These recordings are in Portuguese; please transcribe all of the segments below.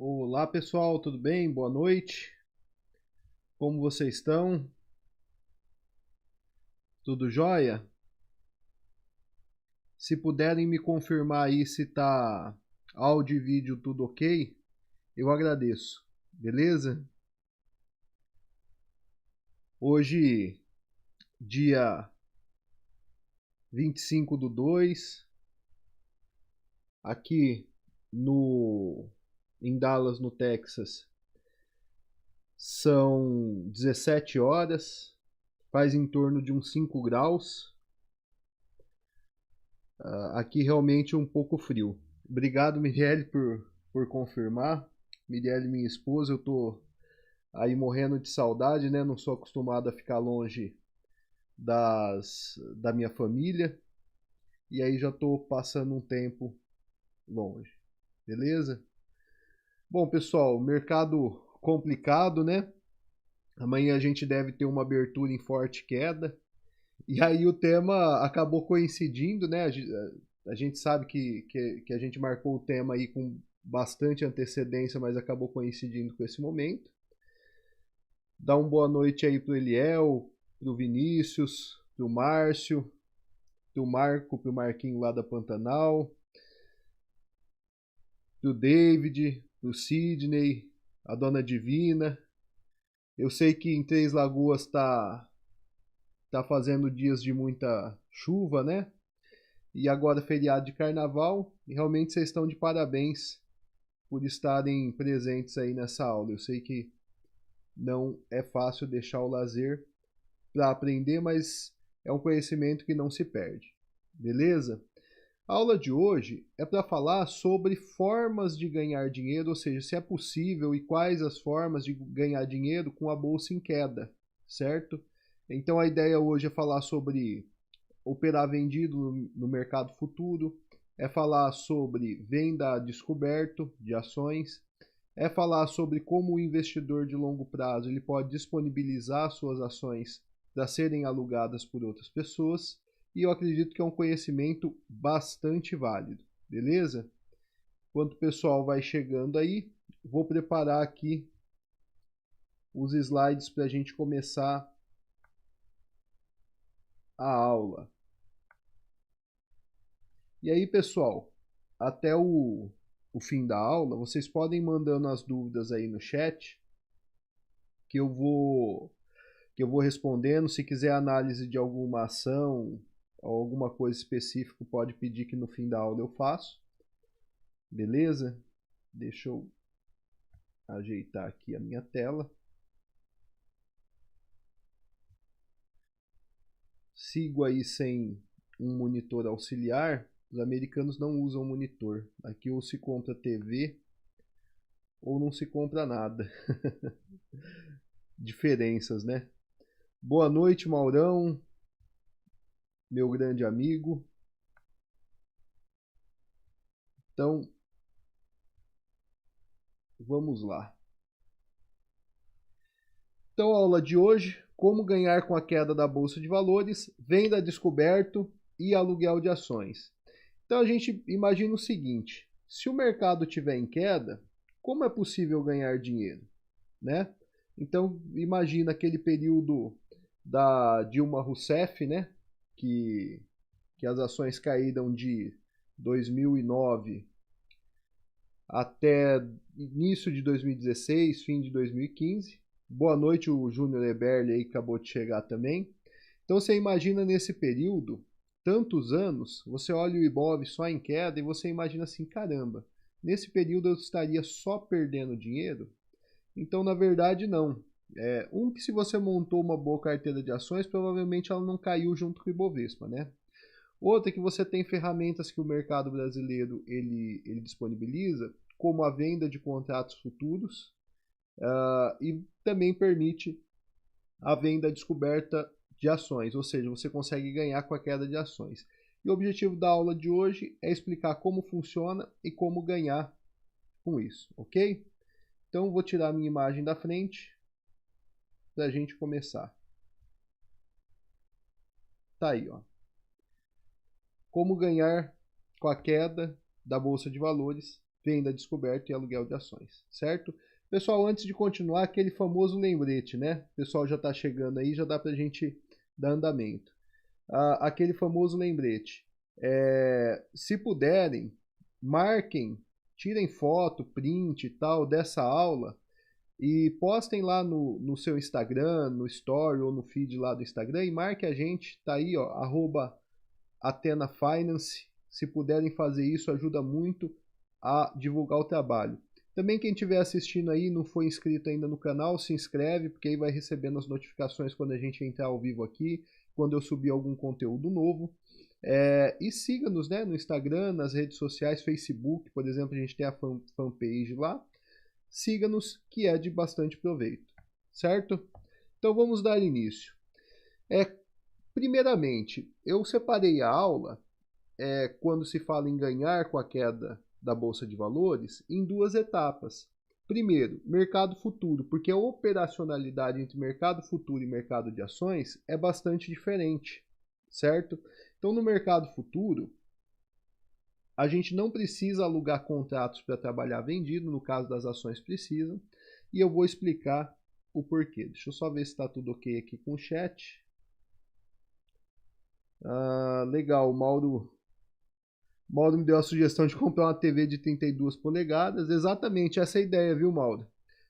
Olá pessoal, tudo bem? Boa noite. Como vocês estão? Tudo jóia? Se puderem me confirmar aí se tá áudio e vídeo tudo ok, eu agradeço. Beleza? Hoje, dia 25/2, aqui no em Dallas, no Texas, são 17 horas, faz em torno de uns 5 graus. Aqui realmente um pouco frio. Obrigado, Mirielle, por confirmar. Mirielle, minha esposa, eu tô aí morrendo de saudade, né? Não sou acostumado a ficar longe da minha família. E aí já tô passando um tempo longe. Beleza? Bom, pessoal, mercado complicado, né? Amanhã a gente deve ter uma abertura em forte queda. E aí o tema acabou coincidindo, né? A gente sabe que a gente marcou o tema aí com bastante antecedência, mas acabou coincidindo com esse momento. Dá uma boa noite aí pro Eliel, pro Vinícius, pro Márcio, pro Marco, pro Marquinho lá da Pantanal, pro David, pro Sidney, a Dona Divina. Eu sei que em Três Lagoas tá fazendo dias de muita chuva, né? E agora feriado de carnaval, e realmente vocês estão de parabéns por estarem presentes aí nessa aula. Eu sei que não é fácil deixar o lazer para aprender, mas é um conhecimento que não se perde. Beleza? A aula de hoje é para falar sobre formas de ganhar dinheiro, ou seja, se é possível e quais as formas de ganhar dinheiro com a bolsa em queda, certo? Então a ideia hoje é falar sobre operar vendido no mercado futuro, é falar sobre venda descoberto de ações, é falar sobre como o investidor de longo prazo ele pode disponibilizar suas ações para serem alugadas por outras pessoas, e eu acredito que é um conhecimento bastante válido, beleza? Enquanto o pessoal vai chegando aí, vou preparar aqui os slides para a gente começar a aula. E aí, pessoal, até o fim da aula, vocês podem ir mandando as dúvidas aí no chat, que eu vou respondendo. Se quiser análise de alguma ação ou alguma coisa específica, pode pedir que no fim da aula eu faço. Beleza? Deixa eu ajeitar aqui a minha tela. Sigo aí sem um monitor auxiliar. Os americanos não usam monitor. Aqui ou se compra TV ou não se compra nada. Diferenças, né? Boa noite, Maurão, meu grande amigo. Então, vamos lá. Então, a aula de hoje, como ganhar com a queda da bolsa de valores, venda descoberto e aluguel de ações. Então, a gente imagina o seguinte: se o mercado estiver em queda, como é possível ganhar dinheiro, né? Então, imagina aquele período da Dilma Rousseff, né? Que, que as ações caíram de 2009 até início de 2016, fim de 2015. Boa noite, o Júnior Eberle aí que acabou de chegar também. Então você imagina nesse período, tantos anos, você olha o Ibov só em queda e você imagina assim, caramba, nesse período eu estaria só perdendo dinheiro? Então, na verdade, não. Que se você montou uma boa carteira de ações, provavelmente ela não caiu junto com o Ibovespa, né? Outra é que você tem ferramentas que o mercado brasileiro ele disponibiliza, como a venda de contratos futuros, e também permite a venda descoberta de ações, ou seja, você consegue ganhar com a queda de ações. E o objetivo da aula de hoje é explicar como funciona e como ganhar com isso, ok? Então vou tirar a minha imagem da frente para a gente começar. Tá aí, ó. Como ganhar com a queda da bolsa de valores venda descoberta e aluguel de ações, certo? Pessoal, antes de continuar, aquele famoso lembrete, né? O pessoal já está chegando aí, já dá para a gente dar andamento. Aquele famoso lembrete. Se puderem, marquem, tirem foto, print e tal dessa aula e postem lá no seu Instagram, no Story ou no feed lá do Instagram e marque a gente, tá aí, ó, @AthenaFinance. Se puderem fazer isso, ajuda muito a divulgar o trabalho. Também quem estiver assistindo aí e não foi inscrito ainda no canal, se inscreve, porque aí vai recebendo as notificações quando a gente entrar ao vivo aqui, quando eu subir algum conteúdo novo. E siga-nos, né, no Instagram, nas redes sociais, Facebook, por exemplo, a gente tem a fanpage lá. Siga-nos, que é de bastante proveito, certo? Então vamos dar início. Primeiramente, eu separei a aula, quando se fala em ganhar com a queda da Bolsa de Valores, em duas etapas. Primeiro, mercado futuro, porque a operacionalidade entre mercado futuro e mercado de ações é bastante diferente, certo? Então, no mercado futuro, a gente não precisa alugar contratos para trabalhar vendido, no caso das ações precisam, e eu vou explicar o porquê. Deixa eu só ver se está tudo ok aqui com o chat. Legal, o Mauro me deu a sugestão de comprar uma TV de 32 polegadas. Exatamente essa é a ideia, viu, Mauro?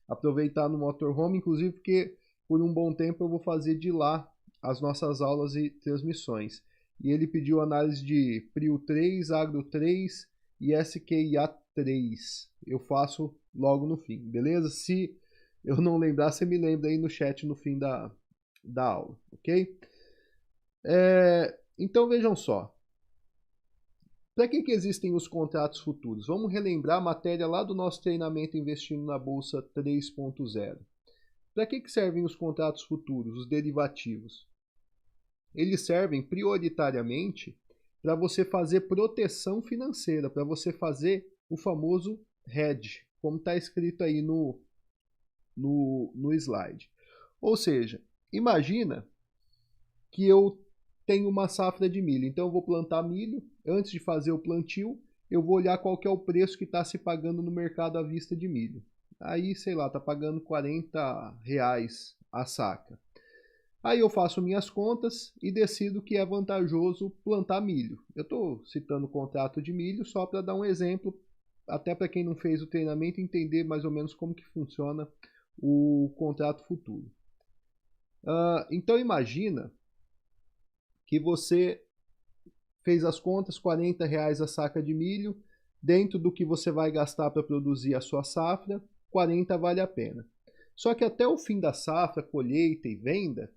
Aproveitar no motorhome, inclusive porque por um bom tempo eu vou fazer de lá as nossas aulas e transmissões. E ele pediu análise de Prio 3, Agro 3 e SQIA 3. Eu faço logo no fim, beleza? Se eu não lembrar, você me lembra aí no chat no fim da aula, ok? Então vejam só. Para que existem os contratos futuros? Vamos relembrar a matéria lá do nosso treinamento Investindo na Bolsa 3.0. Para que servem os contratos futuros, os derivativos? Eles servem prioritariamente para você fazer proteção financeira, para você fazer o famoso hedge, como está escrito aí no slide. Ou seja, imagina que eu tenho uma safra de milho, então eu vou plantar milho. Antes de fazer o plantio, eu vou olhar qual que é o preço que está se pagando no mercado à vista de milho. Aí, sei lá, está pagando R$40 a saca. Aí eu faço minhas contas e decido que é vantajoso plantar milho. Eu estou citando o contrato de milho só para dar um exemplo, até para quem não fez o treinamento entender mais ou menos como que funciona o contrato futuro. Então imagina que você fez as contas, R$40 a saca de milho, dentro do que você vai gastar para produzir a sua safra, 40 vale a pena. Só que até o fim da safra, colheita e venda,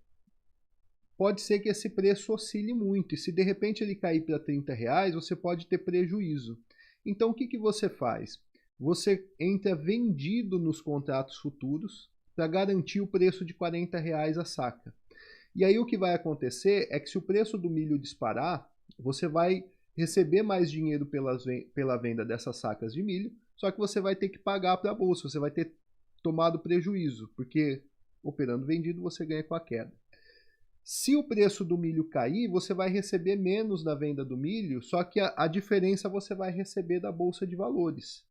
pode ser que esse preço oscile muito, e se de repente ele cair para R$30, você pode ter prejuízo. Então o que você faz? Você entra vendido nos contratos futuros para garantir o preço de R$40 a saca. E aí o que vai acontecer é que se o preço do milho disparar, você vai receber mais dinheiro pela venda dessas sacas de milho, só que você vai ter que pagar para a bolsa, você vai ter tomado prejuízo, porque operando vendido você ganha com a queda. Se o preço do milho cair, você vai receber menos da venda do milho, só que a diferença você vai receber da Bolsa de Valores.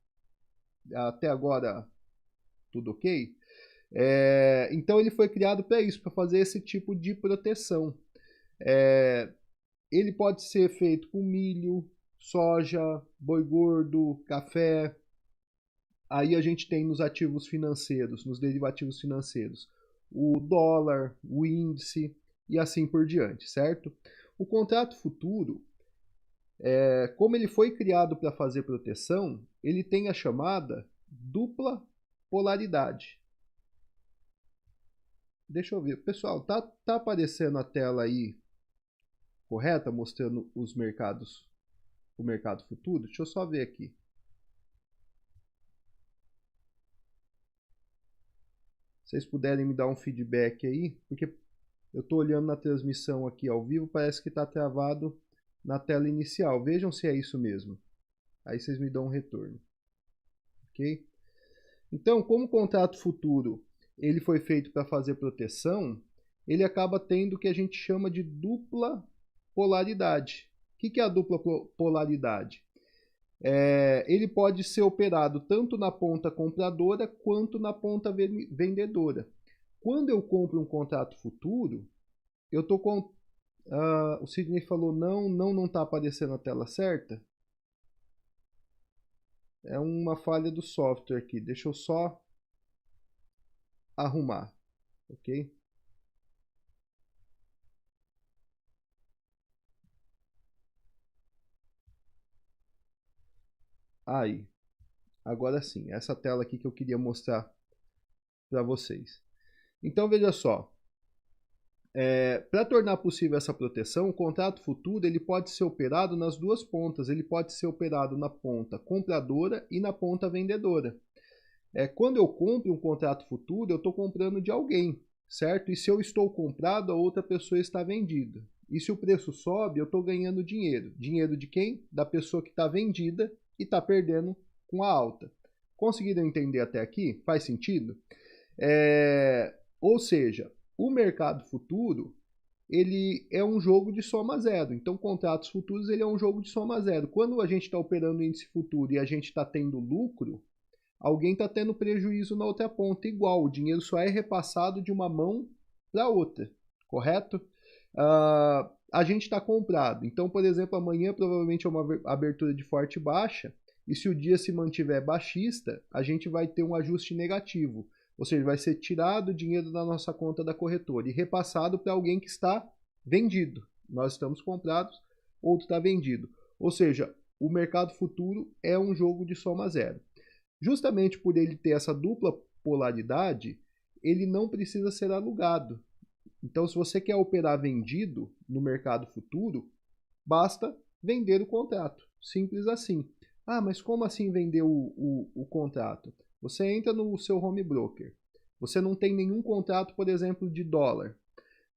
Até agora, tudo ok? Então ele foi criado para isso, para fazer esse tipo de proteção. Ele pode ser feito com milho, soja, boi gordo, café. Aí a gente tem nos ativos financeiros, nos derivativos financeiros, o dólar, o índice e assim por diante, certo? O contrato futuro, como ele foi criado para fazer proteção, ele tem a chamada dupla polaridade. Deixa eu ver. Pessoal, tá aparecendo a tela aí correta, mostrando os mercados, o mercado futuro? Deixa eu só ver aqui. Se vocês puderem me dar um feedback aí, porque eu estou olhando na transmissão aqui ao vivo, parece que está travado na tela inicial. Vejam se é isso mesmo. Aí vocês me dão um retorno. Ok? Então, como o contrato futuro ele foi feito para fazer proteção, ele acaba tendo o que a gente chama de dupla polaridade. O que é a dupla polaridade? ele pode ser operado tanto na ponta compradora quanto na ponta vendedora. Quando eu compro um contrato futuro, eu estou com... o Sidney falou não está aparecendo a tela certa. É uma falha do software aqui. Deixa eu só arrumar, ok? Aí, agora sim, essa tela aqui que eu queria mostrar para vocês. Então veja só, para tornar possível essa proteção, o contrato futuro ele pode ser operado nas duas pontas. Ele pode ser operado na ponta compradora e na ponta vendedora. Quando eu compro um contrato futuro, eu estou comprando de alguém, certo? E se eu estou comprado, a outra pessoa está vendida. E se o preço sobe, eu estou ganhando dinheiro. Dinheiro de quem? Da pessoa que está vendida e está perdendo com a alta. Conseguiram entender até aqui? Faz sentido? Ou seja, o mercado futuro ele é um jogo de soma zero. Então, contratos futuros ele é um jogo de soma zero. Quando a gente está operando o índice futuro e a gente está tendo lucro, alguém está tendo prejuízo na outra ponta igual. O dinheiro só é repassado de uma mão para outra, correto? A gente está comprado. Então, por exemplo, amanhã provavelmente é uma abertura de forte baixa. E se o dia se mantiver baixista, a gente vai ter um ajuste negativo. Ou seja, vai ser tirado o dinheiro da nossa conta da corretora e repassado para alguém que está vendido. Nós estamos comprados, outro está vendido. Ou seja, o mercado futuro é um jogo de soma zero. Justamente por ele ter essa dupla polaridade, ele não precisa ser alugado. Então, se você quer operar vendido no mercado futuro, basta vender o contrato. Simples assim. Ah, mas como assim vender o contrato? Você entra no seu home broker. Você não tem nenhum contrato, por exemplo, de dólar.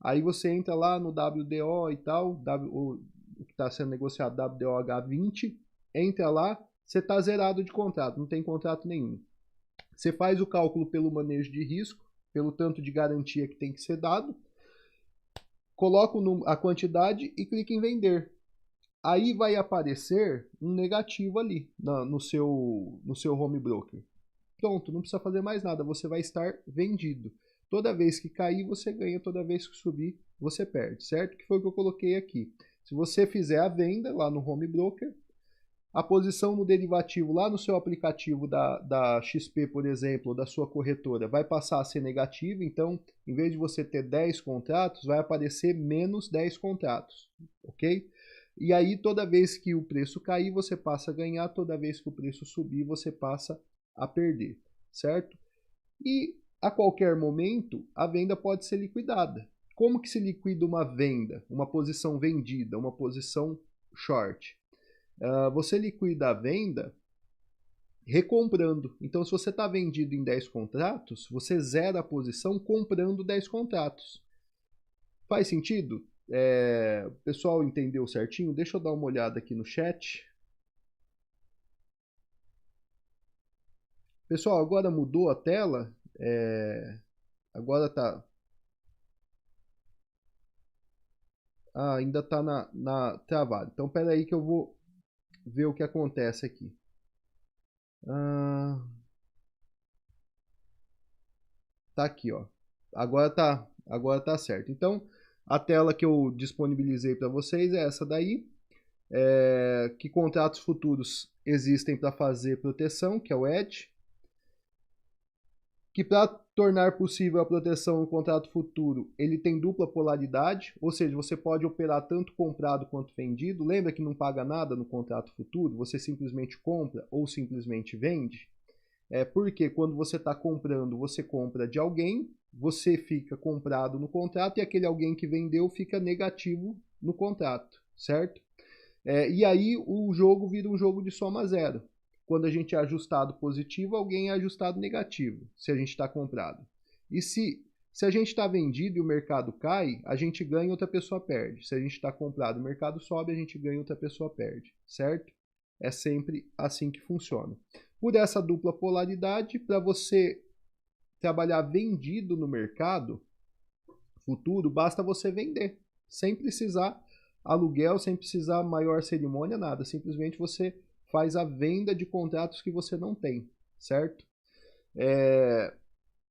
Aí você entra lá no WDO e tal, o que está sendo negociado WDOH20, entra lá, você está zerado de contrato, não tem contrato nenhum. Você faz o cálculo pelo manejo de risco, pelo tanto de garantia que tem que ser dado, coloca a quantidade e clica em vender. Aí vai aparecer um negativo ali no seu home broker. Pronto, não precisa fazer mais nada, você vai estar vendido. Toda vez que cair, você ganha, toda vez que subir, você perde, certo? Que foi o que eu coloquei aqui. Se você fizer a venda lá no home broker, a posição no derivativo lá no seu aplicativo da XP, por exemplo, ou da sua corretora, vai passar a ser negativa. Então, em vez de você ter 10 contratos, vai aparecer menos 10 contratos, ok? E aí, toda vez que o preço cair, você passa a ganhar, toda vez que o preço subir, você passa a perder, certo? E a qualquer momento, a venda pode ser liquidada. Como que se liquida uma venda, uma posição vendida, uma posição short? Você liquida a venda recomprando. Então, se você está vendido em 10 contratos, você zera a posição comprando 10 contratos. Faz sentido? O pessoal entendeu certinho? Deixa eu dar uma olhada aqui no chat. Pessoal, agora mudou a tela. Agora tá... ainda está travado. Então, espera aí que eu vou ver o que acontece aqui. Tá aqui, ó. Agora tá certo. Então, a tela que eu disponibilizei para vocês é essa daí. Que contratos futuros existem para fazer proteção, que é o Edge. Que para tornar possível a proteção no contrato futuro, ele tem dupla polaridade, ou seja, você pode operar tanto comprado quanto vendido. Lembra que não paga nada no contrato futuro? Você simplesmente compra ou simplesmente vende? Porque quando você está comprando, você compra de alguém, você fica comprado no contrato e aquele alguém que vendeu fica negativo no contrato, certo? E aí o jogo vira um jogo de soma zero. Quando a gente é ajustado positivo, alguém é ajustado negativo, se a gente está comprado. E se a gente está vendido e o mercado cai, a gente ganha e outra pessoa perde. Se a gente está comprado e o mercado sobe, a gente ganha e outra pessoa perde, certo? É sempre assim que funciona. Por essa dupla polaridade, para você trabalhar vendido no mercado futuro, basta você vender, sem precisar aluguel, sem precisar maior cerimônia, nada. Simplesmente você faz a venda de contratos que você não tem, certo?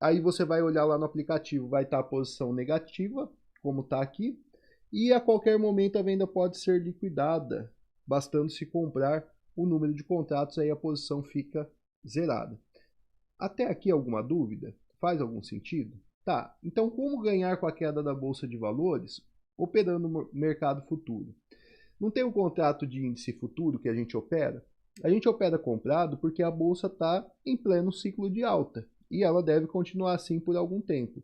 Aí você vai olhar lá no aplicativo, vai estar a posição negativa, como está aqui, e a qualquer momento a venda pode ser liquidada, bastando se comprar o número de contratos, aí a posição fica zerada. Até aqui alguma dúvida? Faz algum sentido? Tá, então como ganhar com a queda da Bolsa de Valores operando no mercado futuro? Não tem um contrato de índice futuro que a gente opera? A gente opera comprado porque a Bolsa está em pleno ciclo de alta e ela deve continuar assim por algum tempo.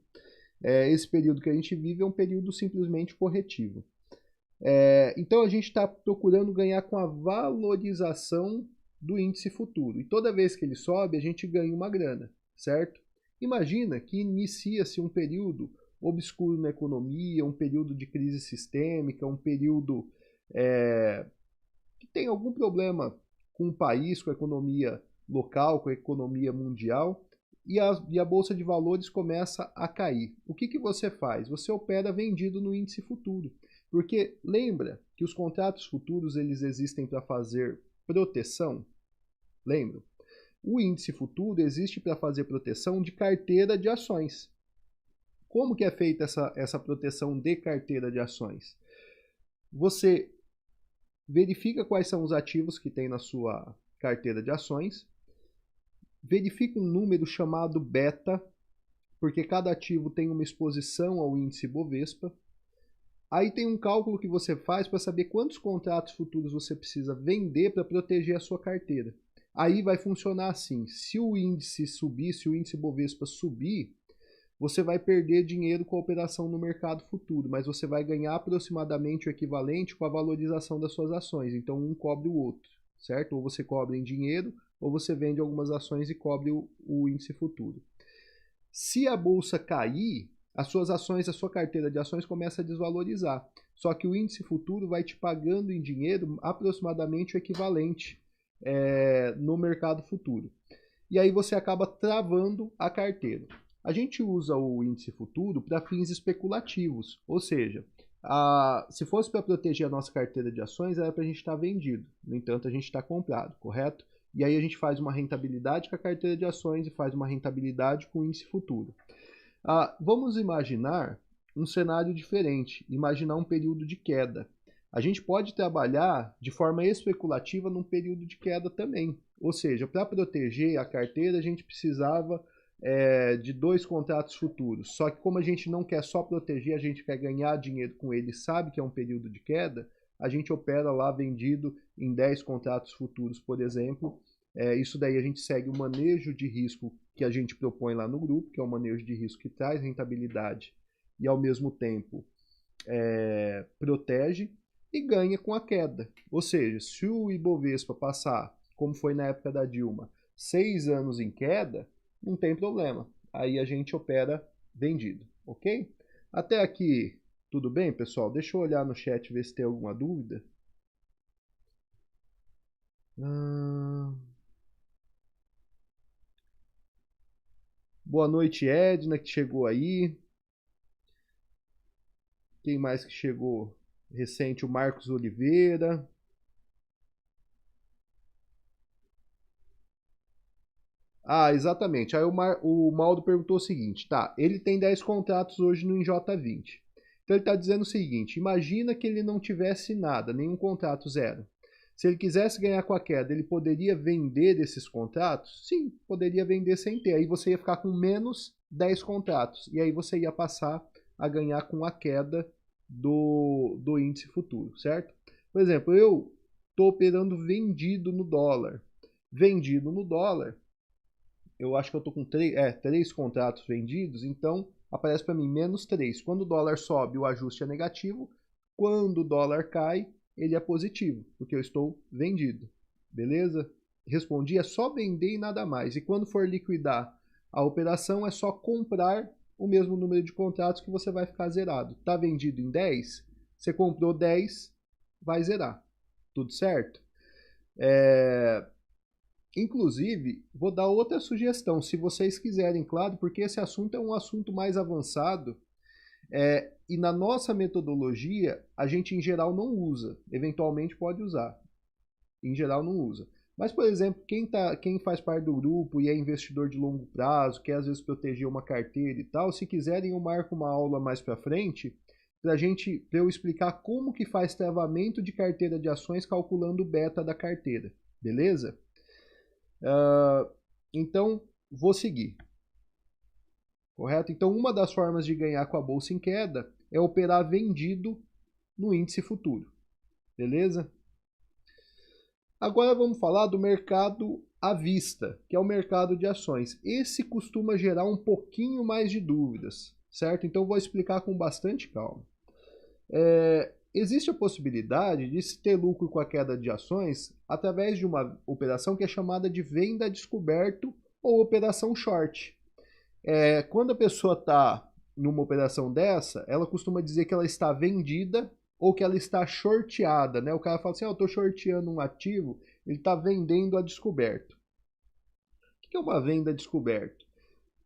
Esse período que a gente vive é um período simplesmente corretivo. Então a gente está procurando ganhar com a valorização do índice futuro. E toda vez que ele sobe, a gente ganha uma grana, certo? Imagina que inicia-se um período obscuro na economia, um período de crise sistêmica, um período que tem algum problema com o país, com a economia local, com a economia mundial, e a Bolsa de Valores começa a cair. O que você faz? Você opera vendido no índice futuro. Porque lembra que os contratos futuros eles existem para fazer proteção? Lembra? O índice futuro existe para fazer proteção de carteira de ações. Como que é feita essa proteção de carteira de ações? Você verifica quais são os ativos que tem na sua carteira de ações, verifica um número chamado beta, porque cada ativo tem uma exposição ao índice Bovespa. Aí tem um cálculo que você faz para saber quantos contratos futuros você precisa vender para proteger a sua carteira. Aí vai funcionar assim, se o índice subir, se o índice Bovespa subir, você vai perder dinheiro com a operação no mercado futuro, mas você vai ganhar aproximadamente o equivalente com a valorização das suas ações. Então um cobre o outro, certo? Ou você cobre em dinheiro, ou você vende algumas ações e cobre o índice futuro. Se a bolsa cair, as suas ações, a sua carteira de ações começa a desvalorizar. Só que o índice futuro vai te pagando em dinheiro aproximadamente o equivalente no mercado futuro. E aí você acaba travando a carteira. A gente usa o índice futuro para fins especulativos, ou seja, se fosse para proteger a nossa carteira de ações, era para a gente estar vendido. No entanto, a gente está comprado, correto? E aí a gente faz uma rentabilidade com a carteira de ações e faz uma rentabilidade com o índice futuro. Vamos imaginar um cenário diferente, imaginar um período de queda. A gente pode trabalhar de forma especulativa num período de queda também. Ou seja, para proteger a carteira, a gente precisava de 2 contratos futuros. Só que como a gente não quer só proteger, a gente quer ganhar dinheiro com ele, sabe que é um período de queda, a gente opera lá vendido em 10 contratos futuros, por exemplo. Isso daí a gente segue o manejo de risco que a gente propõe lá no grupo, que é o manejo de risco que traz rentabilidade e ao mesmo tempo protege e ganha com a queda. Ou seja, se o Ibovespa passar, como foi na época da Dilma, 6 anos em queda, não tem problema. Aí a gente opera vendido, ok? Até aqui, tudo bem, pessoal? Deixa eu olhar no chat e ver se tem alguma dúvida. Boa noite, Edna, que chegou aí. Quem mais que chegou recente? O Marcos Oliveira. Exatamente. Aí o Maldo perguntou o seguinte, tá, ele tem 10 contratos hoje no NJ20. Então ele está dizendo o seguinte, imagina que ele não tivesse nada, nenhum contrato, zero. Se ele quisesse ganhar com a queda, ele poderia vender esses contratos? Sim, poderia vender sem ter. Aí você ia ficar com menos 10 contratos. E aí você ia passar a ganhar com a queda do índice futuro, certo? Por exemplo, eu estou operando vendido no dólar. Vendido no dólar, eu acho que eu estou com 3 contratos vendidos, então aparece para mim menos 3. Quando o dólar sobe, o ajuste é negativo. Quando o dólar cai, ele é positivo, porque eu estou vendido. Beleza? Respondi, é só vender e nada mais. E quando for liquidar a operação, é só comprar o mesmo número de contratos que você vai ficar zerado. Está vendido em 10? Você comprou 10, vai zerar. Tudo certo? Inclusive, vou dar outra sugestão, se vocês quiserem, claro, porque esse assunto é um assunto mais avançado e na nossa metodologia a gente em geral não usa, eventualmente pode usar, em geral não usa. Mas, por exemplo, quem faz parte do grupo e é investidor de longo prazo, quer às vezes proteger uma carteira e tal, se quiserem eu marco uma aula mais para frente para eu explicar como que faz travamento de carteira de ações calculando o beta da carteira, beleza? Então, vou seguir, correto? Então, uma das formas de ganhar com a bolsa em queda é operar vendido no índice futuro, beleza? Agora vamos falar do mercado à vista, que é o mercado de ações. Esse costuma gerar um pouquinho mais de dúvidas, certo? Então, vou explicar com bastante calma. Existe a possibilidade de se ter lucro com a queda de ações através de uma operação que é chamada de venda a descoberto ou operação short. Quando a pessoa está numa operação dessa, ela costuma dizer que ela está vendida ou que ela está shorteada, né? O cara fala assim, eu estou shorteando um ativo, ele está vendendo a descoberto. O que é uma venda a descoberto?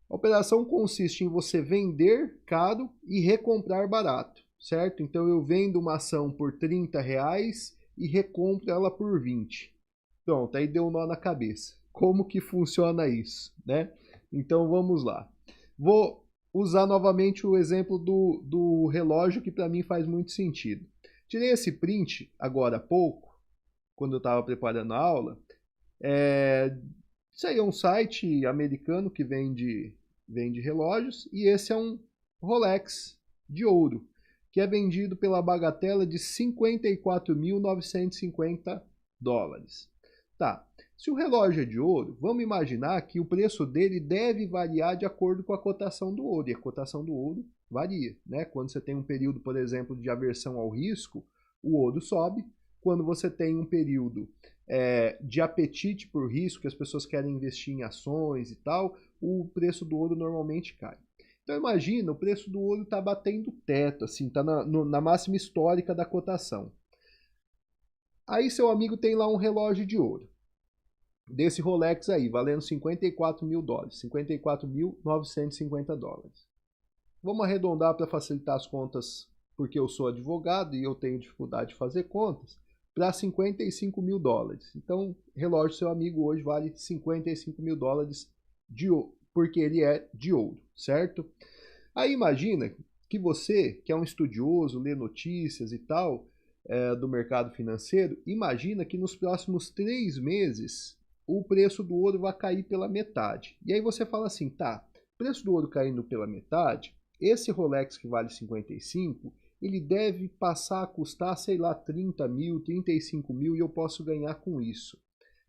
A operação consiste em você vender caro e recomprar barato, certo? Então eu vendo uma ação por R$30 e recompro ela por 20. Pronto, aí deu um nó na cabeça. Como que funciona isso, né? Então vamos lá. Vou usar novamente o exemplo do relógio que para mim faz muito sentido. Tirei esse print agora há pouco, quando eu estava preparando a aula. Isso aí é um site americano que vende relógios e esse é um Rolex de ouro, que é vendido pela bagatela de $54.950. Tá, se o relógio é de ouro, vamos imaginar que o preço dele deve variar de acordo com a cotação do ouro, e a cotação do ouro varia, né? Quando você tem um período, por exemplo, de aversão ao risco, o ouro sobe. Quando você tem um período de apetite por risco, que as pessoas querem investir em ações e tal, o preço do ouro normalmente cai. Então imagina, o preço do ouro está batendo teto, assim, está na máxima histórica da cotação. Aí seu amigo tem lá um relógio de ouro, desse Rolex aí, valendo $54 mil, $54.950. Vamos arredondar para facilitar as contas, porque eu sou advogado e eu tenho dificuldade de fazer contas, para $55 mil. Então, relógio seu amigo hoje vale $55 mil porque ele é de ouro, certo? Aí imagina que você, que é um estudioso, lê notícias e tal, do mercado financeiro, imagina que nos próximos 3 meses o preço do ouro vai cair pela metade. E aí você fala assim, tá, preço do ouro caindo pela metade, esse Rolex que vale 55, ele deve passar a custar, sei lá, 30 mil, 35 mil e eu posso ganhar com isso. O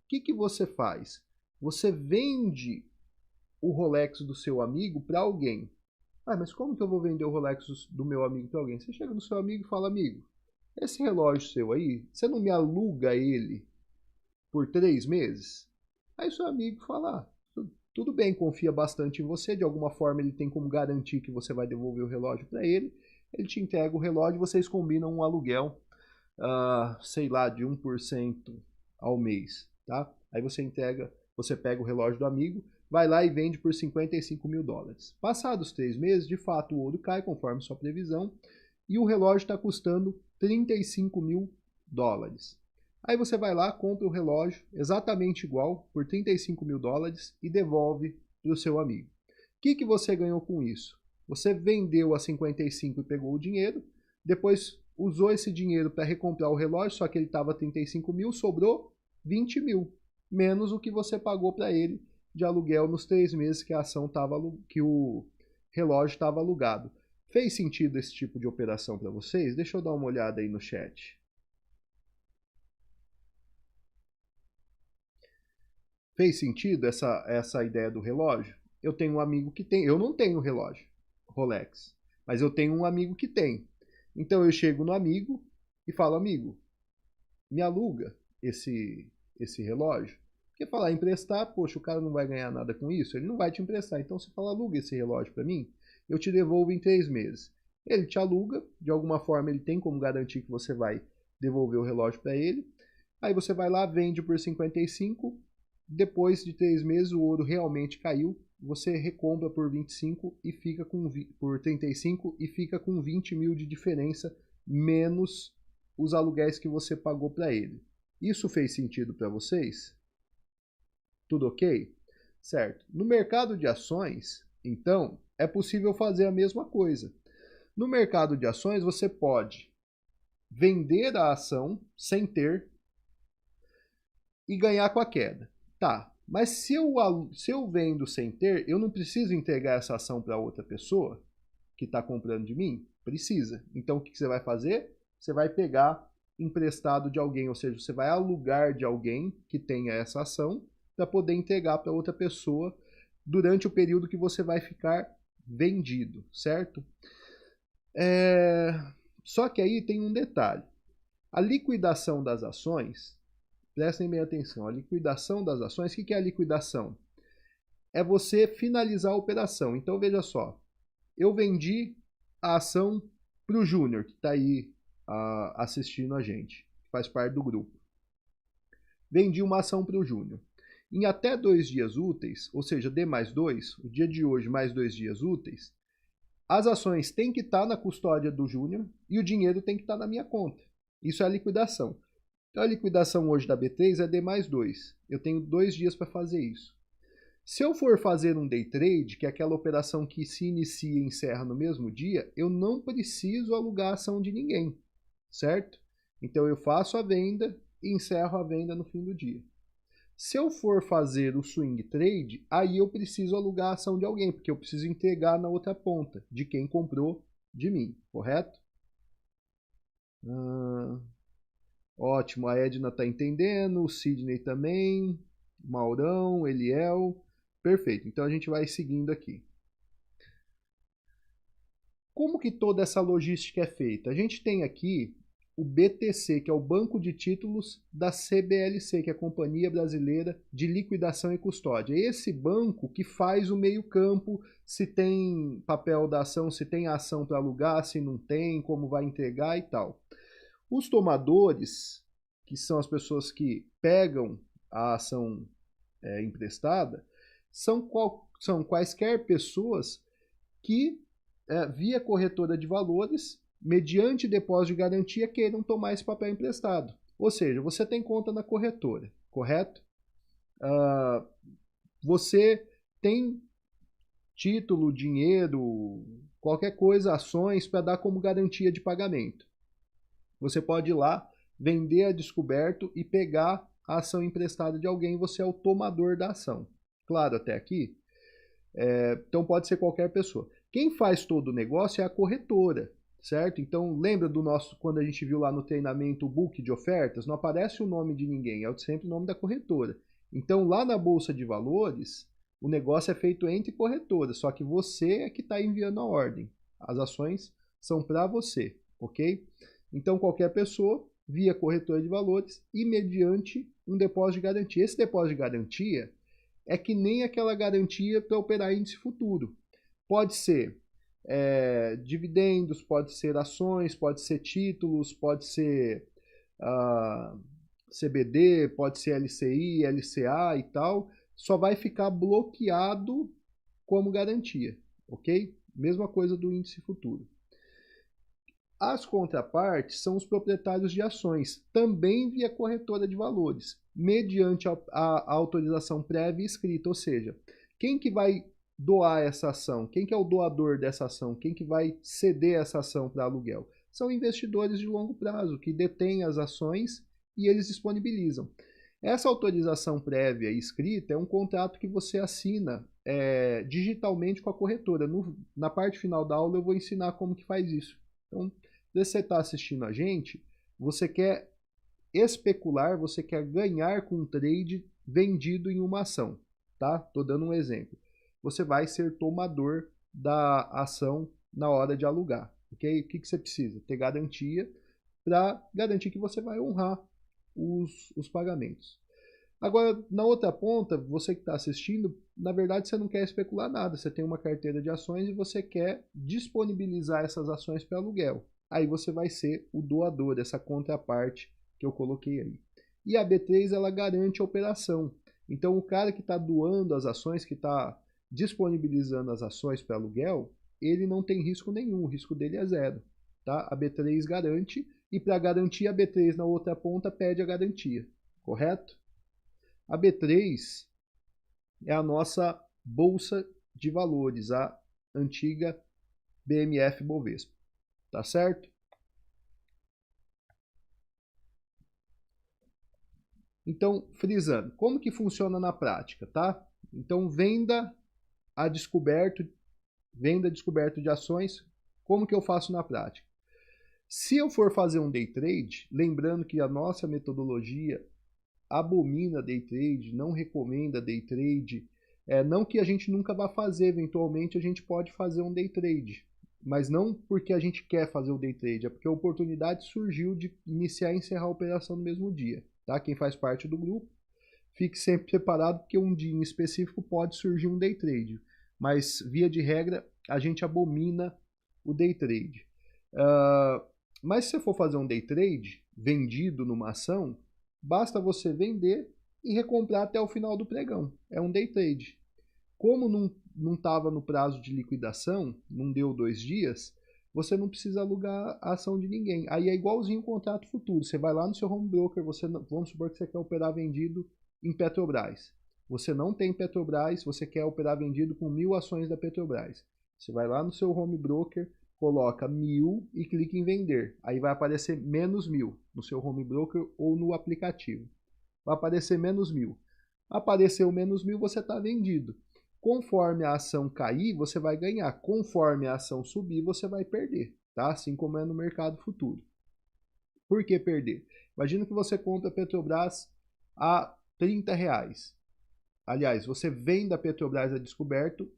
que você faz? Você vende o Rolex do seu amigo para alguém. Mas como que eu vou vender o Rolex do meu amigo para alguém? Você chega no seu amigo e fala, amigo, esse relógio seu aí, você não me aluga ele por 3 meses? Aí seu amigo fala, tudo bem, confia bastante em você, de alguma forma ele tem como garantir que você vai devolver o relógio para ele te entrega o relógio, vocês combinam um aluguel, sei lá, de 1% ao mês, tá? Aí você pega o relógio do amigo, vai lá e vende por $55 mil. Passados 3 meses, de fato o ouro cai conforme sua previsão e o relógio está custando $35 mil. Aí você vai lá, compra o relógio exatamente igual por $35 mil e devolve para o seu amigo. O que você ganhou com isso? Você vendeu a 55 e pegou o dinheiro, depois usou esse dinheiro para recomprar o relógio, só que ele estava 35 mil, sobrou 20 mil, menos o que você pagou para ele de aluguel nos 3 meses que que o relógio estava alugado. Fez sentido esse tipo de operação para vocês? Deixa eu dar uma olhada aí no chat. Fez sentido essa ideia do relógio? Eu tenho um amigo que tem, eu não tenho relógio Rolex, mas eu tenho um amigo que tem. Então eu chego no amigo e falo, amigo, me aluga esse relógio. Porque falar emprestar, poxa, o cara não vai ganhar nada com isso, ele não vai te emprestar. Então você fala, aluga esse relógio para mim, eu te devolvo em 3 meses. Ele te aluga, de alguma forma ele tem como garantir que você vai devolver o relógio para ele. Aí você vai lá, vende por 55, depois de 3 meses o ouro realmente caiu, você recompra por 25 e fica por 35 e fica com 20 mil de diferença, menos os aluguéis que você pagou para ele. Isso fez sentido para vocês? Tudo ok? Certo. No mercado de ações, então, é possível fazer a mesma coisa. No mercado de ações, você pode vender a ação sem ter e ganhar com a queda. Tá, mas se eu vendo sem ter, eu não preciso entregar essa ação para outra pessoa que está comprando de mim? Precisa. Então, o que você vai fazer? Você vai pegar emprestado de alguém, ou seja, você vai alugar de alguém que tenha essa ação para poder entregar para outra pessoa durante o período que você vai ficar vendido, certo? Só que aí tem um detalhe. A liquidação das ações, prestem bem atenção, a liquidação das ações, o que é a liquidação? É você finalizar a operação. Então veja só, eu vendi a ação para o Júnior, que está aí assistindo a gente, que faz parte do grupo. Vendi uma ação para o Júnior. Em até 2 dias úteis, ou seja, D mais 2, o dia de hoje mais 2 dias úteis, as ações têm que estar na custódia do Júnior e o dinheiro tem que estar na minha conta. Isso é a liquidação. Então a liquidação hoje da B3 é D mais 2. Eu tenho 2 dias para fazer isso. Se eu for fazer um day trade, que é aquela operação que se inicia e encerra no mesmo dia, eu não preciso alugar a ação de ninguém, certo? Então eu faço a venda e encerro a venda no fim do dia. Se eu for fazer o swing trade, aí eu preciso alugar a ação de alguém, porque eu preciso entregar na outra ponta, de quem comprou de mim, correto? Ótimo, a Edna está entendendo, o Sidney também, Maurão, Eliel, perfeito. Então a gente vai seguindo aqui. Como que toda essa logística é feita? A gente tem aqui o BTC, que é o Banco de Títulos da CBLC, que é a Companhia Brasileira de Liquidação e Custódia. É esse banco que faz o meio-campo, se tem papel da ação, se tem ação para alugar, se não tem, como vai entregar e tal. Os tomadores, que são as pessoas que pegam a ação emprestada, são quaisquer pessoas que, via corretora de valores, mediante depósito de garantia, queiram tomar esse papel emprestado. Ou seja, você tem conta na corretora, correto? Você tem título, dinheiro, qualquer coisa, ações para dar como garantia de pagamento. Você pode ir lá, vender a descoberto e pegar a ação emprestada de alguém, você é o tomador da ação. Claro, até aqui? Então pode ser qualquer pessoa. Quem faz todo o negócio é a corretora, certo? Então lembra do nosso, quando a gente viu lá no treinamento o book de ofertas, não aparece o nome de ninguém, é sempre o nome da corretora. Então lá na Bolsa de Valores, o negócio é feito entre corretoras, só que você é que está enviando a ordem. As ações são para você, ok? Então qualquer pessoa, via corretora de valores e mediante um depósito de garantia. Esse depósito de garantia é que nem aquela garantia para operar índice futuro. Pode ser dividendos, pode ser ações, pode ser títulos, pode ser CBD, pode ser LCI, LCA e tal. Só vai ficar bloqueado como garantia, ok? Mesma coisa do índice futuro. As contrapartes são os proprietários de ações, também via corretora de valores, mediante a autorização prévia escrita, ou seja, quem que vai doar essa ação? Quem que é o doador dessa ação? Quem que vai ceder essa ação para aluguel? São investidores de longo prazo, que detêm as ações e eles disponibilizam. Essa autorização prévia escrita é um contrato que você assina digitalmente com a corretora. Na parte final da aula eu vou ensinar como que faz isso. Então, se você está assistindo a gente, você quer especular, você quer ganhar com um trade vendido em uma ação, tá? Estou dando um exemplo. Você vai ser tomador da ação na hora de alugar, ok? O que você precisa? Ter garantia para garantir que você vai honrar os pagamentos. Agora, na outra ponta, você que está assistindo, na verdade você não quer especular nada, você tem uma carteira de ações e você quer disponibilizar essas ações para aluguel. Aí você vai ser o doador, essa contraparte que eu coloquei aí. E a B3 ela garante a operação. Então o cara que está doando as ações, que está disponibilizando as ações para aluguel, ele não tem risco nenhum, o risco dele é zero. Tá? A B3 garante e para garantir a B3 na outra ponta pede a garantia, correto? A B3 é a nossa Bolsa de Valores, a antiga BMF Bovespa, tá certo? Então, frisando, como que funciona na prática, tá? Então, venda descoberto de ações, como que eu faço na prática? Se eu for fazer um day trade, lembrando que a nossa metodologia abomina day trade, não recomenda day trade, não que a gente nunca vá fazer, eventualmente a gente pode fazer um day trade, mas não porque a gente quer fazer o day trade, é porque a oportunidade surgiu de iniciar e encerrar a operação no mesmo dia. Tá? Quem faz parte do grupo, fique sempre preparado, porque um dia em específico pode surgir um day trade, mas via de regra a gente abomina o day trade. Mas se você for fazer um day trade vendido numa ação, basta você vender e recomprar até o final do pregão. É um day trade. Como não estava no prazo de liquidação, não deu 2 dias, você não precisa alugar a ação de ninguém. Aí é igualzinho o contrato futuro. Você vai lá no seu home broker, vamos supor que você quer operar vendido em Petrobras. Você não tem Petrobras, você quer operar vendido com 1.000 ações da Petrobras. Você vai lá no seu home broker, coloca 1.000 e clica em vender. Aí vai aparecer menos 1.000 no seu home broker ou no aplicativo. Vai aparecer menos 1.000. Apareceu menos 1.000, você está vendido. Conforme a ação cair, você vai ganhar. Conforme a ação subir, você vai perder. Tá? Assim como é no mercado futuro. Por que perder? Imagina que você compra a Petrobras a R$30. Aliás, você vende a Petrobras a descoberto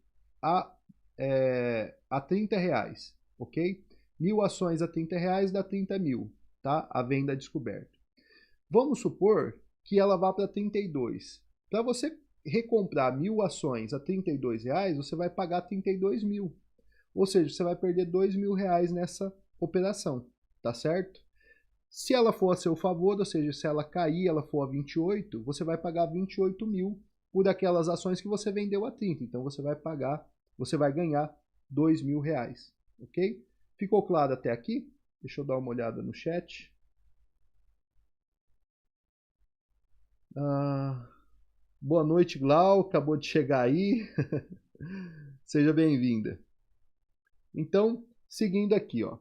a R$30, ok? 1.000 ações a R$30 dá 30.000, tá? A venda a descoberto. Vamos supor que ela vá para 32. Para você recomprar 1.000 ações a R$32, você vai pagar 32.000. Ou seja, você vai perder R$2.000 nessa operação, tá certo? Se ela for a seu favor, ou seja, se ela cair, ela for a 28, você vai pagar 28.000 por aquelas ações que você vendeu a 30. Então você vai ganhar R$2.000, ok? Ficou claro até aqui? Deixa eu dar uma olhada no chat. Boa noite, Glau. Acabou de chegar aí. Seja bem-vinda. Então, seguindo aqui, ó.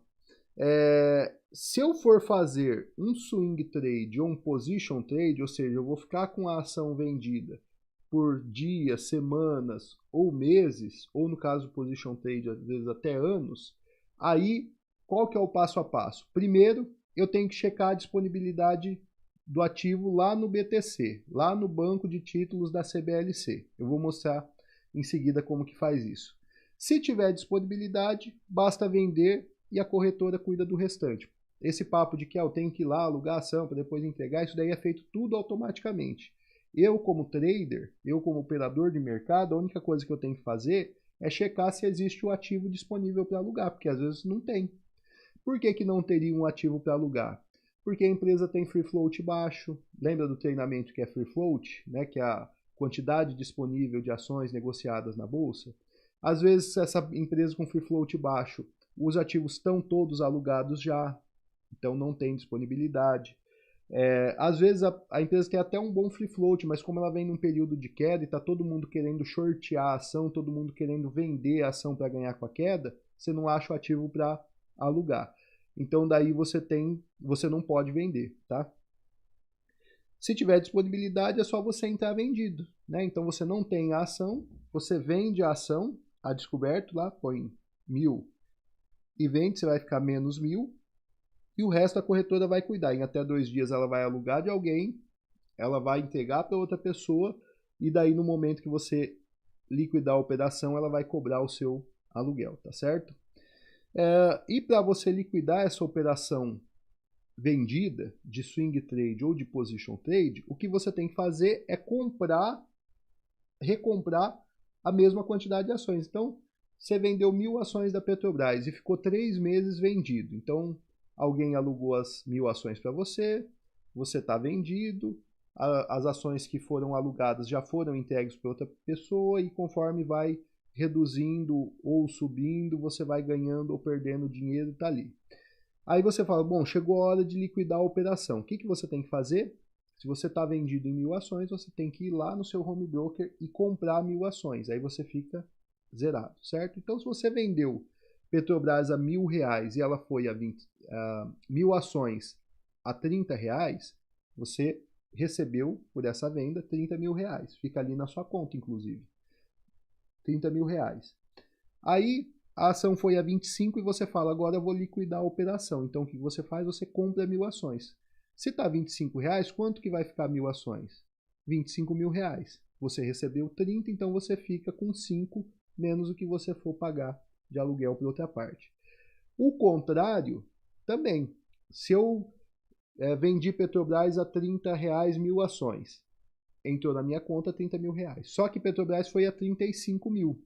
Se eu for fazer um swing trade ou um position trade, ou seja, eu vou ficar com a ação vendida por dias, semanas ou meses, ou no caso do position trade, às vezes até anos, aí qual que é o passo a passo? Primeiro, eu tenho que checar a disponibilidade do ativo lá no BTC, lá no banco de títulos da CBLC. Eu vou mostrar em seguida como que faz isso. Se tiver disponibilidade, basta vender e a corretora cuida do restante. Esse papo de que eu tenho que ir lá alugar a ação para depois entregar, isso daí é feito tudo automaticamente. Eu como trader, eu como operador de mercado, a única coisa que eu tenho que fazer é checar se existe o ativo disponível para alugar, porque às vezes não tem. Por que não teria um ativo para alugar? Porque a empresa tem free float baixo. Lembra do treinamento que é free float, né? Que é a quantidade disponível de ações negociadas na bolsa? Às vezes essa empresa com free float baixo, os ativos estão todos alugados já, então não tem disponibilidade. Às vezes a empresa tem até um bom free float, mas como ela vem num período de queda e está todo mundo querendo shortear a ação, todo mundo querendo vender a ação para ganhar com a queda, você não acha o ativo para alugar. Então daí você não pode vender, tá? Se tiver disponibilidade, é só você entrar vendido, né? Então você não tem a ação, você vende a ação a descoberto lá, põe 1.000 e vende, você vai ficar menos 1.000 e o resto a corretora vai cuidar. Em até 2 dias ela vai alugar de alguém, ela vai entregar para outra pessoa e daí no momento que você liquidar a operação, ela vai cobrar o seu aluguel, tá certo? E para você liquidar essa operação vendida de swing trade ou de position trade, o que você tem que fazer é recomprar a mesma quantidade de ações. Então, você vendeu 1.000 ações da Petrobras e ficou 3 meses vendido. Então, alguém alugou as 1.000 ações para você, você está vendido, as ações que foram alugadas já foram entregues para outra pessoa e conforme vai reduzindo ou subindo, você vai ganhando ou perdendo dinheiro, tá ali. Aí você fala, bom, chegou a hora de liquidar a operação. O que você tem que fazer? Se você está vendido em 1.000 ações, você tem que ir lá no seu home broker e comprar 1.000 ações. Aí você fica zerado, certo? Então, se você vendeu Petrobras a R$1.000 e ela foi a 1.000 ações a R$30, você recebeu por essa venda R$30.000. Fica ali na sua conta, inclusive. R$30.000. Aí a ação foi a 25 e você fala, agora eu vou liquidar a operação. Então o que você faz? Você compra 1.000 ações. Se está R$25, quanto que vai ficar 1.000 ações? R$25.000. Você recebeu 30, então você fica com 5 menos o que você for pagar de aluguel por outra parte. O contrário também. Se eu vendi Petrobras a R$30 1.000 ações, entrou na minha conta R$30.000. Só que Petrobras foi a 35 mil.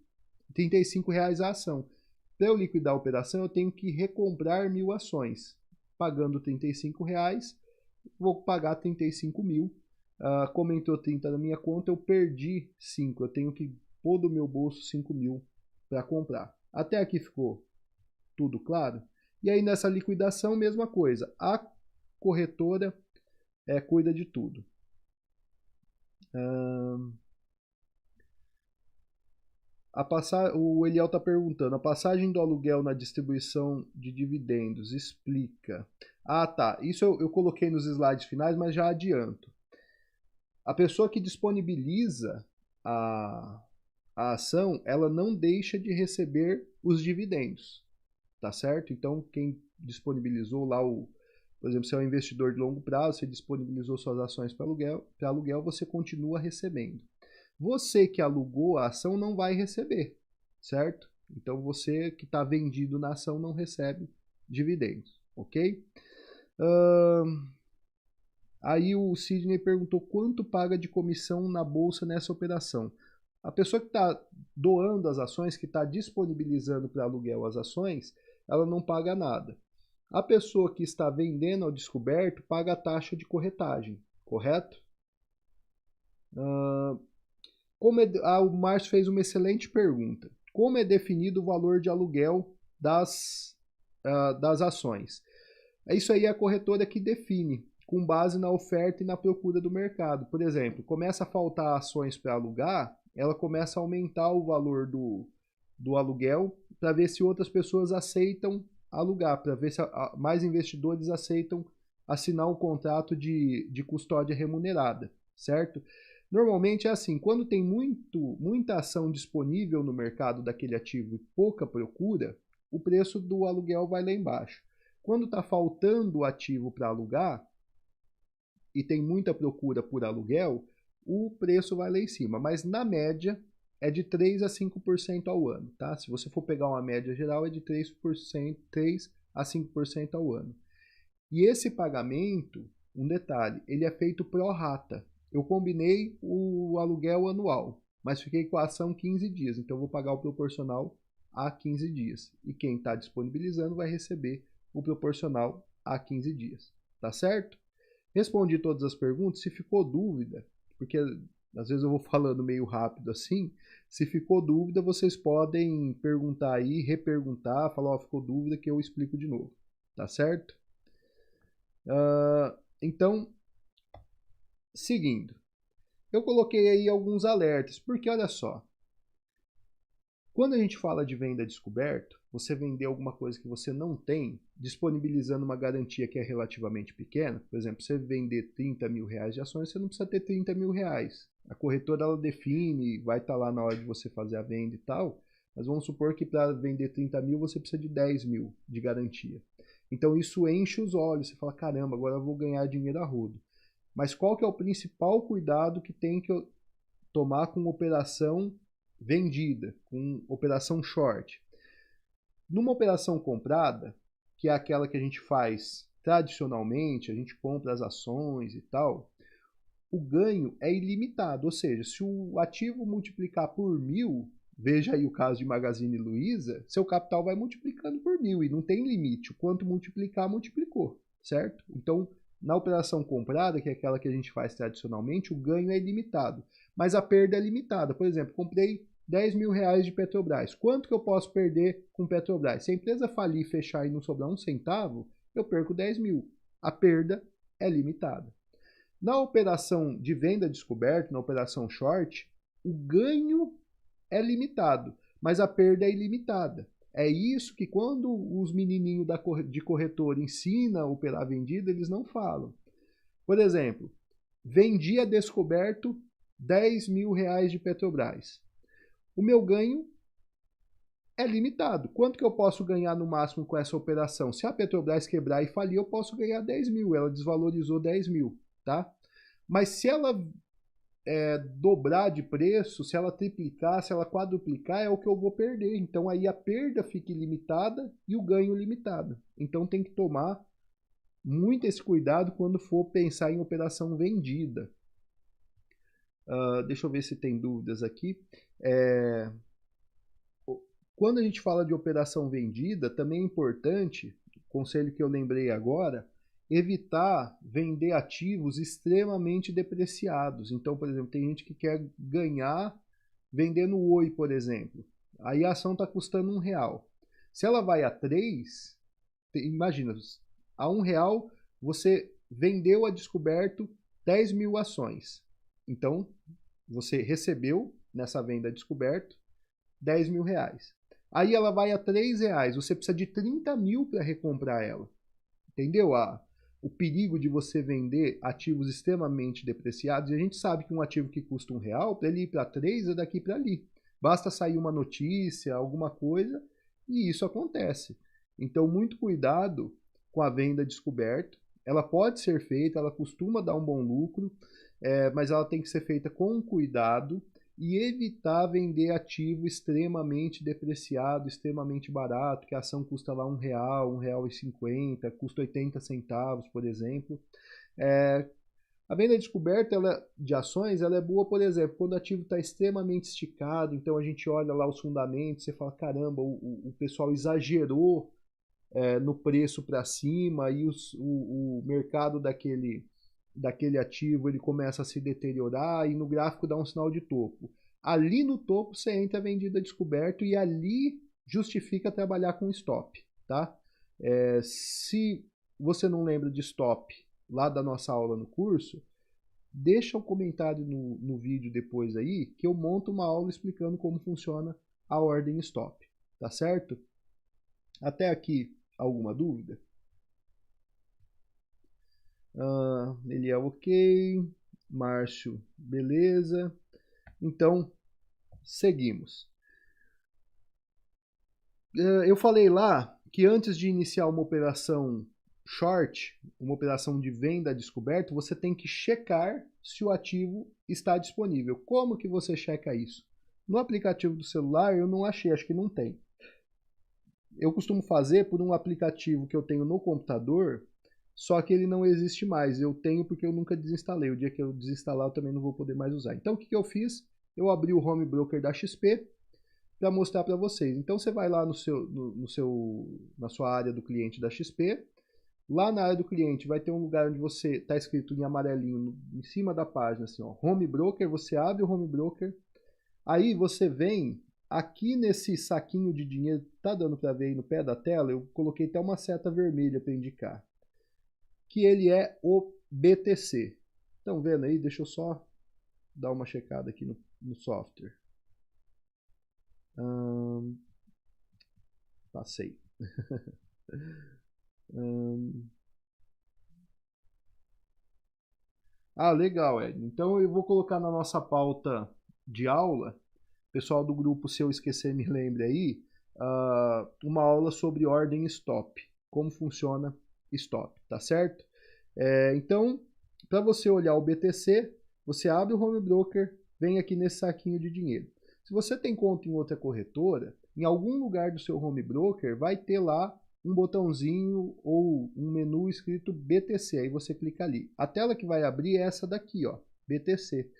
R$35 a ação. Para eu liquidar a operação, eu tenho que recomprar 1.000 ações. Pagando R$35, vou pagar 35 mil. Como entrou 30 na minha conta, eu perdi 5. Eu tenho que pôr do meu bolso 5 mil para comprar. Até aqui ficou tudo claro? E aí nessa liquidação, mesma coisa. A corretora cuida de tudo. O Eliel está perguntando, a passagem do aluguel na distribuição de dividendos, explica. Ah, tá. Isso eu coloquei nos slides finais, mas já adianto. A pessoa que disponibiliza a ação, ela não deixa de receber os dividendos, tá certo? Então, quem disponibilizou lá, por exemplo, se é um investidor de longo prazo, você disponibilizou suas ações para aluguel, você continua recebendo. Você que alugou a ação não vai receber, certo? Então você que está vendido na ação não recebe dividendos, ok? Aí o Sidney perguntou quanto paga de comissão na bolsa nessa operação. A pessoa que está doando as ações, que está disponibilizando para aluguel as ações, ela não paga nada. A pessoa que está vendendo ao descoberto paga a taxa de corretagem, correto? O Márcio fez uma excelente pergunta. Como é definido o valor de aluguel das ações? Isso aí é a corretora que define, com base na oferta e na procura do mercado. Por exemplo, começa a faltar ações para alugar, ela começa a aumentar o valor do aluguel para ver se outras pessoas aceitam alugar, para ver se mais investidores aceitam assinar um contrato de custódia remunerada, certo? Normalmente é assim, quando tem muita ação disponível no mercado daquele ativo e pouca procura, o preço do aluguel vai lá embaixo. Quando está faltando o ativo para alugar e tem muita procura por aluguel, o preço vai lá em cima. Mas na média é de 3 a 5% ao ano. Tá? Se você for pegar uma média geral, é de 3 a 5% ao ano. E esse pagamento, um detalhe, ele é feito pro rata. Eu combinei o aluguel anual, mas fiquei com a ação 15 dias, então eu vou pagar o proporcional a 15 dias. E quem está disponibilizando vai receber o proporcional a 15 dias. Tá certo? Respondi todas as perguntas. Se ficou dúvida, porque às vezes eu vou falando meio rápido assim, se ficou dúvida, vocês podem perguntar aí, reperguntar, falar, ficou dúvida que eu explico de novo. Tá certo? Então, seguindo, eu coloquei aí alguns alertas, porque olha só, quando a gente fala de venda descoberto, você vender alguma coisa que você não tem, disponibilizando uma garantia que é relativamente pequena, por exemplo, você vender R$30.000 de ações, você não precisa ter R$30.000. A corretora ela define, vai estar lá na hora de você fazer a venda e tal, mas vamos supor que para vender 30 mil você precisa de 10 mil de garantia. Então isso enche os olhos, você fala, caramba, agora eu vou ganhar dinheiro a rodo. Mas qual que é o principal cuidado que tem que tomar com operação vendida, com operação short? Numa operação comprada, que é aquela que a gente faz tradicionalmente, a gente compra as ações e tal, o ganho é ilimitado, ou seja, se o ativo multiplicar por 1.000, veja aí o caso de Magazine Luiza, seu capital vai multiplicando por 1.000 e não tem limite. O quanto multiplicar, multiplicou, certo? Então, na operação comprada, que é aquela que a gente faz tradicionalmente, o ganho é ilimitado, mas a perda é limitada. Por exemplo, comprei R$10.000 de Petrobras. Quanto que eu posso perder com Petrobras? Se a empresa falir, fechar e não sobrar um centavo, eu perco 10 mil. A perda é limitada. Na operação de venda descoberta, na operação short, o ganho é limitado, mas a perda é ilimitada. É isso que quando os menininhos de corretor ensinam a operar vendida, eles não falam. Por exemplo, vendi a descoberto R$ 10.000 de Petrobras. O meu ganho é limitado. Quanto que eu posso ganhar no máximo com essa operação? Se a Petrobras quebrar e falir, eu posso ganhar 10 mil. Ela desvalorizou 10 mil, tá? Mas se ela dobrar de preço, se ela triplicar, se ela quadruplicar, é o que eu vou perder. Então aí a perda fica ilimitada e o ganho limitado. Então tem que tomar muito esse cuidado quando for pensar em operação vendida. Deixa eu ver se tem dúvidas aqui. Quando a gente fala de operação vendida, também é importante, conselho que eu lembrei agora, evitar vender ativos extremamente depreciados. Então, por exemplo, tem gente que quer ganhar vendendo Oi, por exemplo. Aí a ação está custando R$ 1. Se ela vai a 3, imagina, a R$ 1 você vendeu a descoberto 10 mil ações. Então, você recebeu nessa venda a descoberto R$ 10.000. Aí ela vai a R$ 3, você precisa de 30 mil para recomprar ela. Entendeu? O perigo de você vender ativos extremamente depreciados. E a gente sabe que um ativo que custa R$ 1, para ele ir para 3 é daqui para ali. Basta sair uma notícia, alguma coisa, e isso acontece. Então, muito cuidado com a venda descoberta. Ela pode ser feita, ela costuma dar um bom lucro, mas ela tem que ser feita com cuidado e evitar vender ativo extremamente depreciado, extremamente barato, que a ação custa lá R$ 1, R$ 1,50, custa 80 centavos, por exemplo. A venda descoberta de ações ela é boa, por exemplo, quando o ativo está extremamente esticado, então a gente olha lá os fundamentos, você fala, caramba, o pessoal exagerou no preço para cima e o mercado daquele ativo ele começa a se deteriorar e no gráfico dá um sinal de topo. Ali no topo você entra vendida descoberto e ali justifica trabalhar com stop, tá? Se você não lembra de stop lá da nossa aula no curso, deixa um comentário no vídeo depois aí que eu monto uma aula explicando como funciona a ordem stop, tá certo? Até aqui, alguma dúvida? Ele é ok. Márcio, beleza. Então, seguimos. Eu falei lá que antes de iniciar uma operação short, uma operação de venda descoberto, você tem que checar se o ativo está disponível. Como que você checa isso? No aplicativo do celular eu não achei, acho que não tem. Eu costumo fazer por um aplicativo que eu tenho no computador, só que ele não existe mais. Eu tenho porque eu nunca desinstalei. O dia que eu desinstalar eu também não vou poder mais usar. Então o que eu fiz? Eu abri o Home Broker da XP para mostrar para vocês. Então você vai lá na sua área do cliente da XP. Lá na área do cliente vai ter um lugar onde você está escrito em amarelinho em cima da página assim, ó, Home Broker. Você abre o Home Broker. Aí você vem aqui nesse saquinho de dinheiro, tá dando para ver aí no pé da tela? Eu coloquei até uma seta vermelha para indicar que ele é o BTC. Estão vendo aí? Deixa eu só dar uma checada aqui no software. Passei. Legal, Ed. Então eu vou colocar na nossa pauta de aula, pessoal do grupo, se eu esquecer, me lembre aí, uma aula sobre ordem stop, como funciona stop, tá certo? Então, para você olhar o BTC, você abre o Home Broker, vem aqui nesse saquinho de dinheiro. Se você tem conta em outra corretora, em algum lugar do seu Home Broker vai ter lá um botãozinho ou um menu escrito BTC, aí você clica ali. A tela que vai abrir é essa daqui, ó, BTC.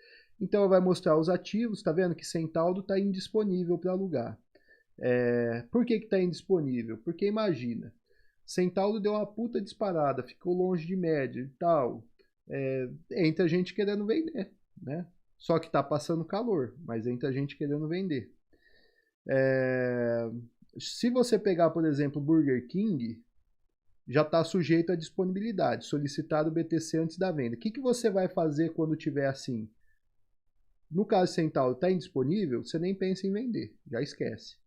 Então vai mostrar os ativos, tá vendo que Centauro está indisponível para alugar. Por que está indisponível? Porque imagina, Centauro deu uma puta disparada, ficou longe de média e tal. Entra gente querendo vender, né? Só que está passando calor, mas entra gente querendo vender. Se você pegar, por exemplo, Burger King, já está sujeito à disponibilidade, solicitar o BTC antes da venda. O que você vai fazer quando tiver assim? No caso de Centauro está indisponível, você nem pensa em vender, já esquece.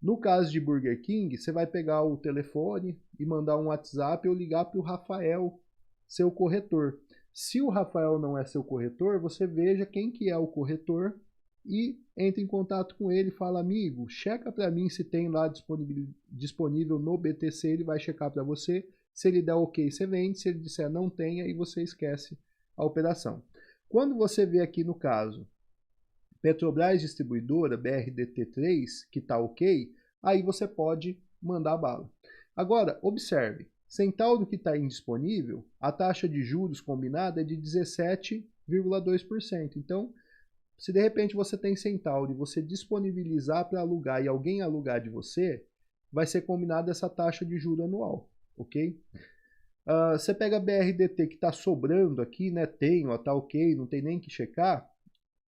No caso de Burger King, você vai pegar o telefone e mandar um WhatsApp ou ligar para o Rafael, seu corretor. Se o Rafael não é seu corretor, você veja quem que é o corretor e entre em contato com ele e fala, amigo, checa para mim se tem lá disponível no BTC, ele vai checar para você. Se ele der ok, você vende. Se ele disser não tem, aí você esquece a operação. Quando você vê aqui no caso Petrobras Distribuidora, BRDT3, que está ok, aí você pode mandar bala. Agora, observe, Centauro que está indisponível, a taxa de juros combinada é de 17,2%. Então, se de repente você tem Centauro e você disponibilizar para alugar e alguém alugar de você, vai ser combinada essa taxa de juro anual, ok? Você pega a BRDT que está sobrando aqui, né? Tem, ó, tá ok, não tem nem que checar,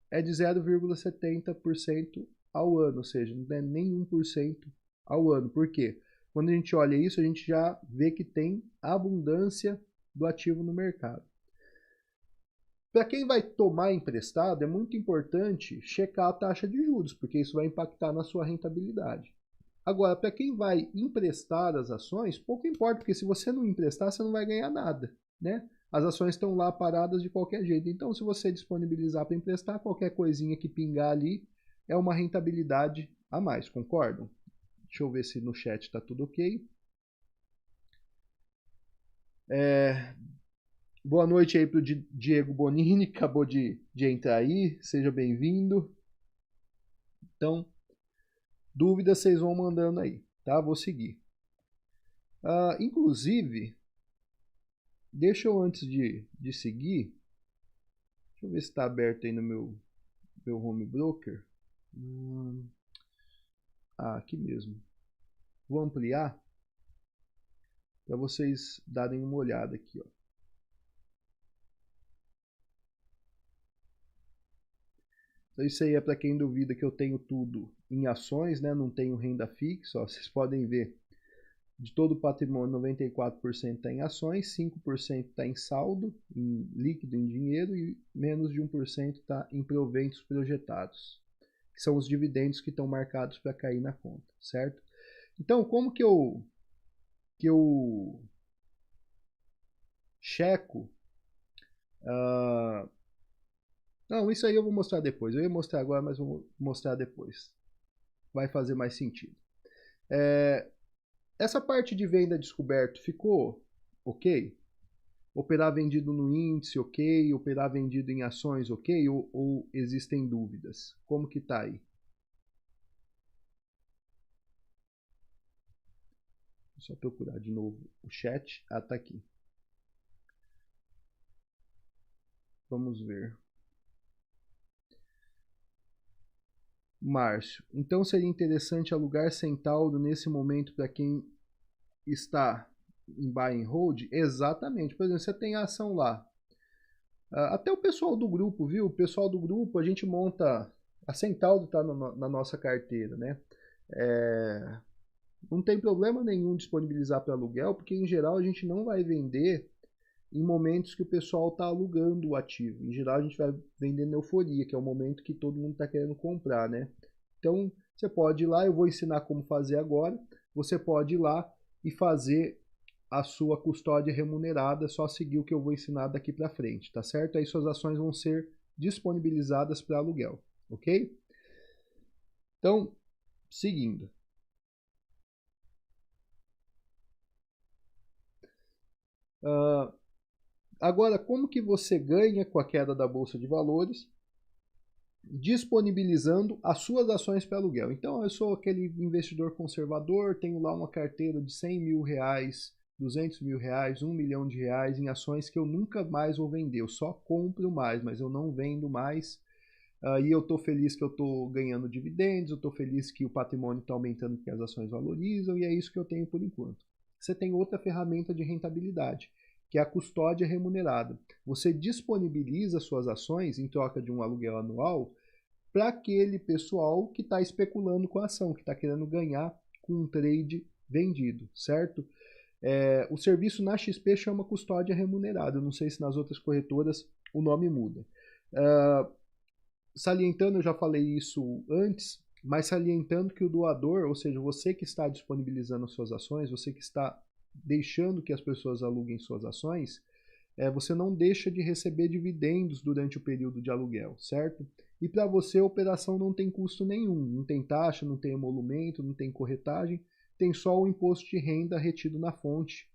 é de 0,70% ao ano, ou seja, não é nem 1% ao ano. Por quê? Quando a gente olha isso, a gente já vê que tem abundância do ativo no mercado. Para quem vai tomar emprestado, é muito importante checar a taxa de juros, porque isso vai impactar na sua rentabilidade. Agora, para quem vai emprestar as ações, pouco importa, porque se você não emprestar, você não vai ganhar nada, né? As ações estão lá paradas de qualquer jeito. Então, se você disponibilizar para emprestar, qualquer coisinha que pingar ali é uma rentabilidade a mais, concordam? Deixa eu ver se no chat está tudo ok. Boa noite aí para o Diego Bonini, acabou de entrar aí, seja bem-vindo. Então, dúvidas vocês vão mandando aí, tá? Vou seguir. Inclusive, deixa eu antes de seguir, deixa eu ver se está aberto aí no meu home broker. Aqui mesmo. Vou ampliar para vocês darem uma olhada aqui, ó. Então isso aí é para quem duvida que eu tenho tudo em ações, né? Não tenho renda fixa, ó. Vocês podem ver. De todo o patrimônio, 94% está em ações, 5% está em saldo, em líquido, em dinheiro, e menos de 1% está em proventos projetados, que são os dividendos que estão marcados para cair na conta, certo? Então, como que eu checo? Não, isso aí eu vou mostrar depois. Eu ia mostrar agora, mas vou mostrar depois. Vai fazer mais sentido. Essa parte de venda descoberto ficou ok? Operar vendido no índice, ok? Operar vendido em ações, ok? Ou existem dúvidas? Como que tá aí? Vou só procurar de novo o chat. Tá aqui. Vamos ver. Márcio. Então seria interessante alugar Centauro nesse momento para quem está em buy and hold? Exatamente. Por exemplo, você tem a ação lá. Até o pessoal do grupo, viu? O pessoal do grupo, a gente monta... A Centauro está na nossa carteira, né? Não tem problema nenhum disponibilizar para aluguel, porque em geral a gente não vai vender em momentos que o pessoal está alugando o ativo. Em geral a gente vai vender na euforia, que é o momento que todo mundo está querendo comprar, né? Então você pode ir lá, eu vou ensinar como fazer agora. Você pode ir lá e fazer a sua custódia remunerada, só seguir o que eu vou ensinar daqui para frente, tá certo? Aí suas ações vão ser disponibilizadas para aluguel, ok? Então, seguindo. Agora, como que você ganha com a queda da Bolsa de Valores? Disponibilizando as suas ações para aluguel. Então, eu sou aquele investidor conservador, tenho lá uma carteira de 100 mil reais, 200 mil reais, 1 milhão de reais em ações que eu nunca mais vou vender. Eu só compro mais, mas eu não vendo mais. E eu estou feliz que eu estou ganhando dividendos, eu estou feliz que o patrimônio está aumentando porque as ações valorizam, e é isso que eu tenho por enquanto. Você tem outra ferramenta de rentabilidade, que é a custódia remunerada. Você disponibiliza suas ações em troca de um aluguel anual para aquele pessoal que está especulando com a ação, que está querendo ganhar com um trade vendido, certo? O serviço na XP chama custódia remunerada. Eu não sei se nas outras corretoras o nome muda. Salientando, eu já falei isso antes, mas salientando que o doador, ou seja, você que está disponibilizando suas ações, você que está deixando que as pessoas aluguem suas ações, você não deixa de receber dividendos durante o período de aluguel, certo? E para você a operação não tem custo nenhum, não tem taxa, não tem emolumento, não tem corretagem, tem só o imposto de renda retido na fonte,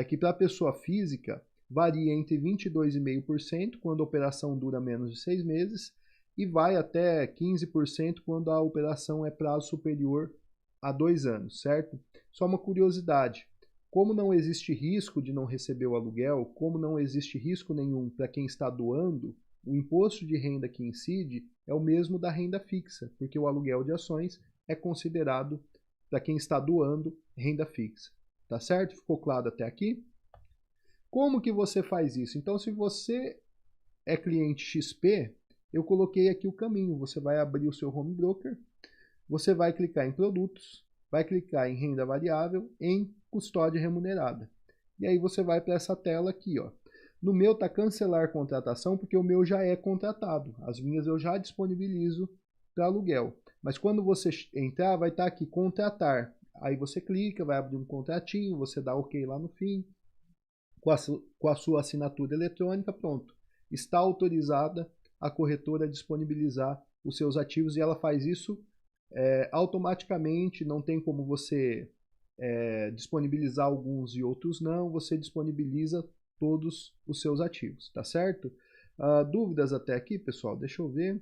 que para a pessoa física varia entre 22,5% quando a operação dura menos de 6 meses e vai até 15% quando a operação é prazo superior a 2 anos, certo? Só uma curiosidade, como não existe risco de não receber o aluguel, como não existe risco nenhum para quem está doando, o imposto de renda que incide é o mesmo da renda fixa, porque o aluguel de ações é considerado, para quem está doando, renda fixa. Tá certo? Ficou claro até aqui? Como que você faz isso? Então, se você é cliente XP, eu coloquei aqui o caminho. Você vai abrir o seu home broker, você vai clicar em produtos, vai clicar em renda variável, em custódia remunerada. E aí você vai para essa tela aqui, ó. No meu tá cancelar contratação, porque o meu já é contratado. As minhas eu já disponibilizo para aluguel. Mas quando você entrar, vai estar aqui contratar. Aí você clica, vai abrir um contratinho, você dá OK lá no fim, com a sua assinatura eletrônica, pronto. Está autorizada a corretora a disponibilizar os seus ativos e ela faz isso automaticamente, não tem como você disponibilizar alguns e outros não, você disponibiliza todos os seus ativos, tá certo? Dúvidas até aqui, pessoal? Deixa eu ver.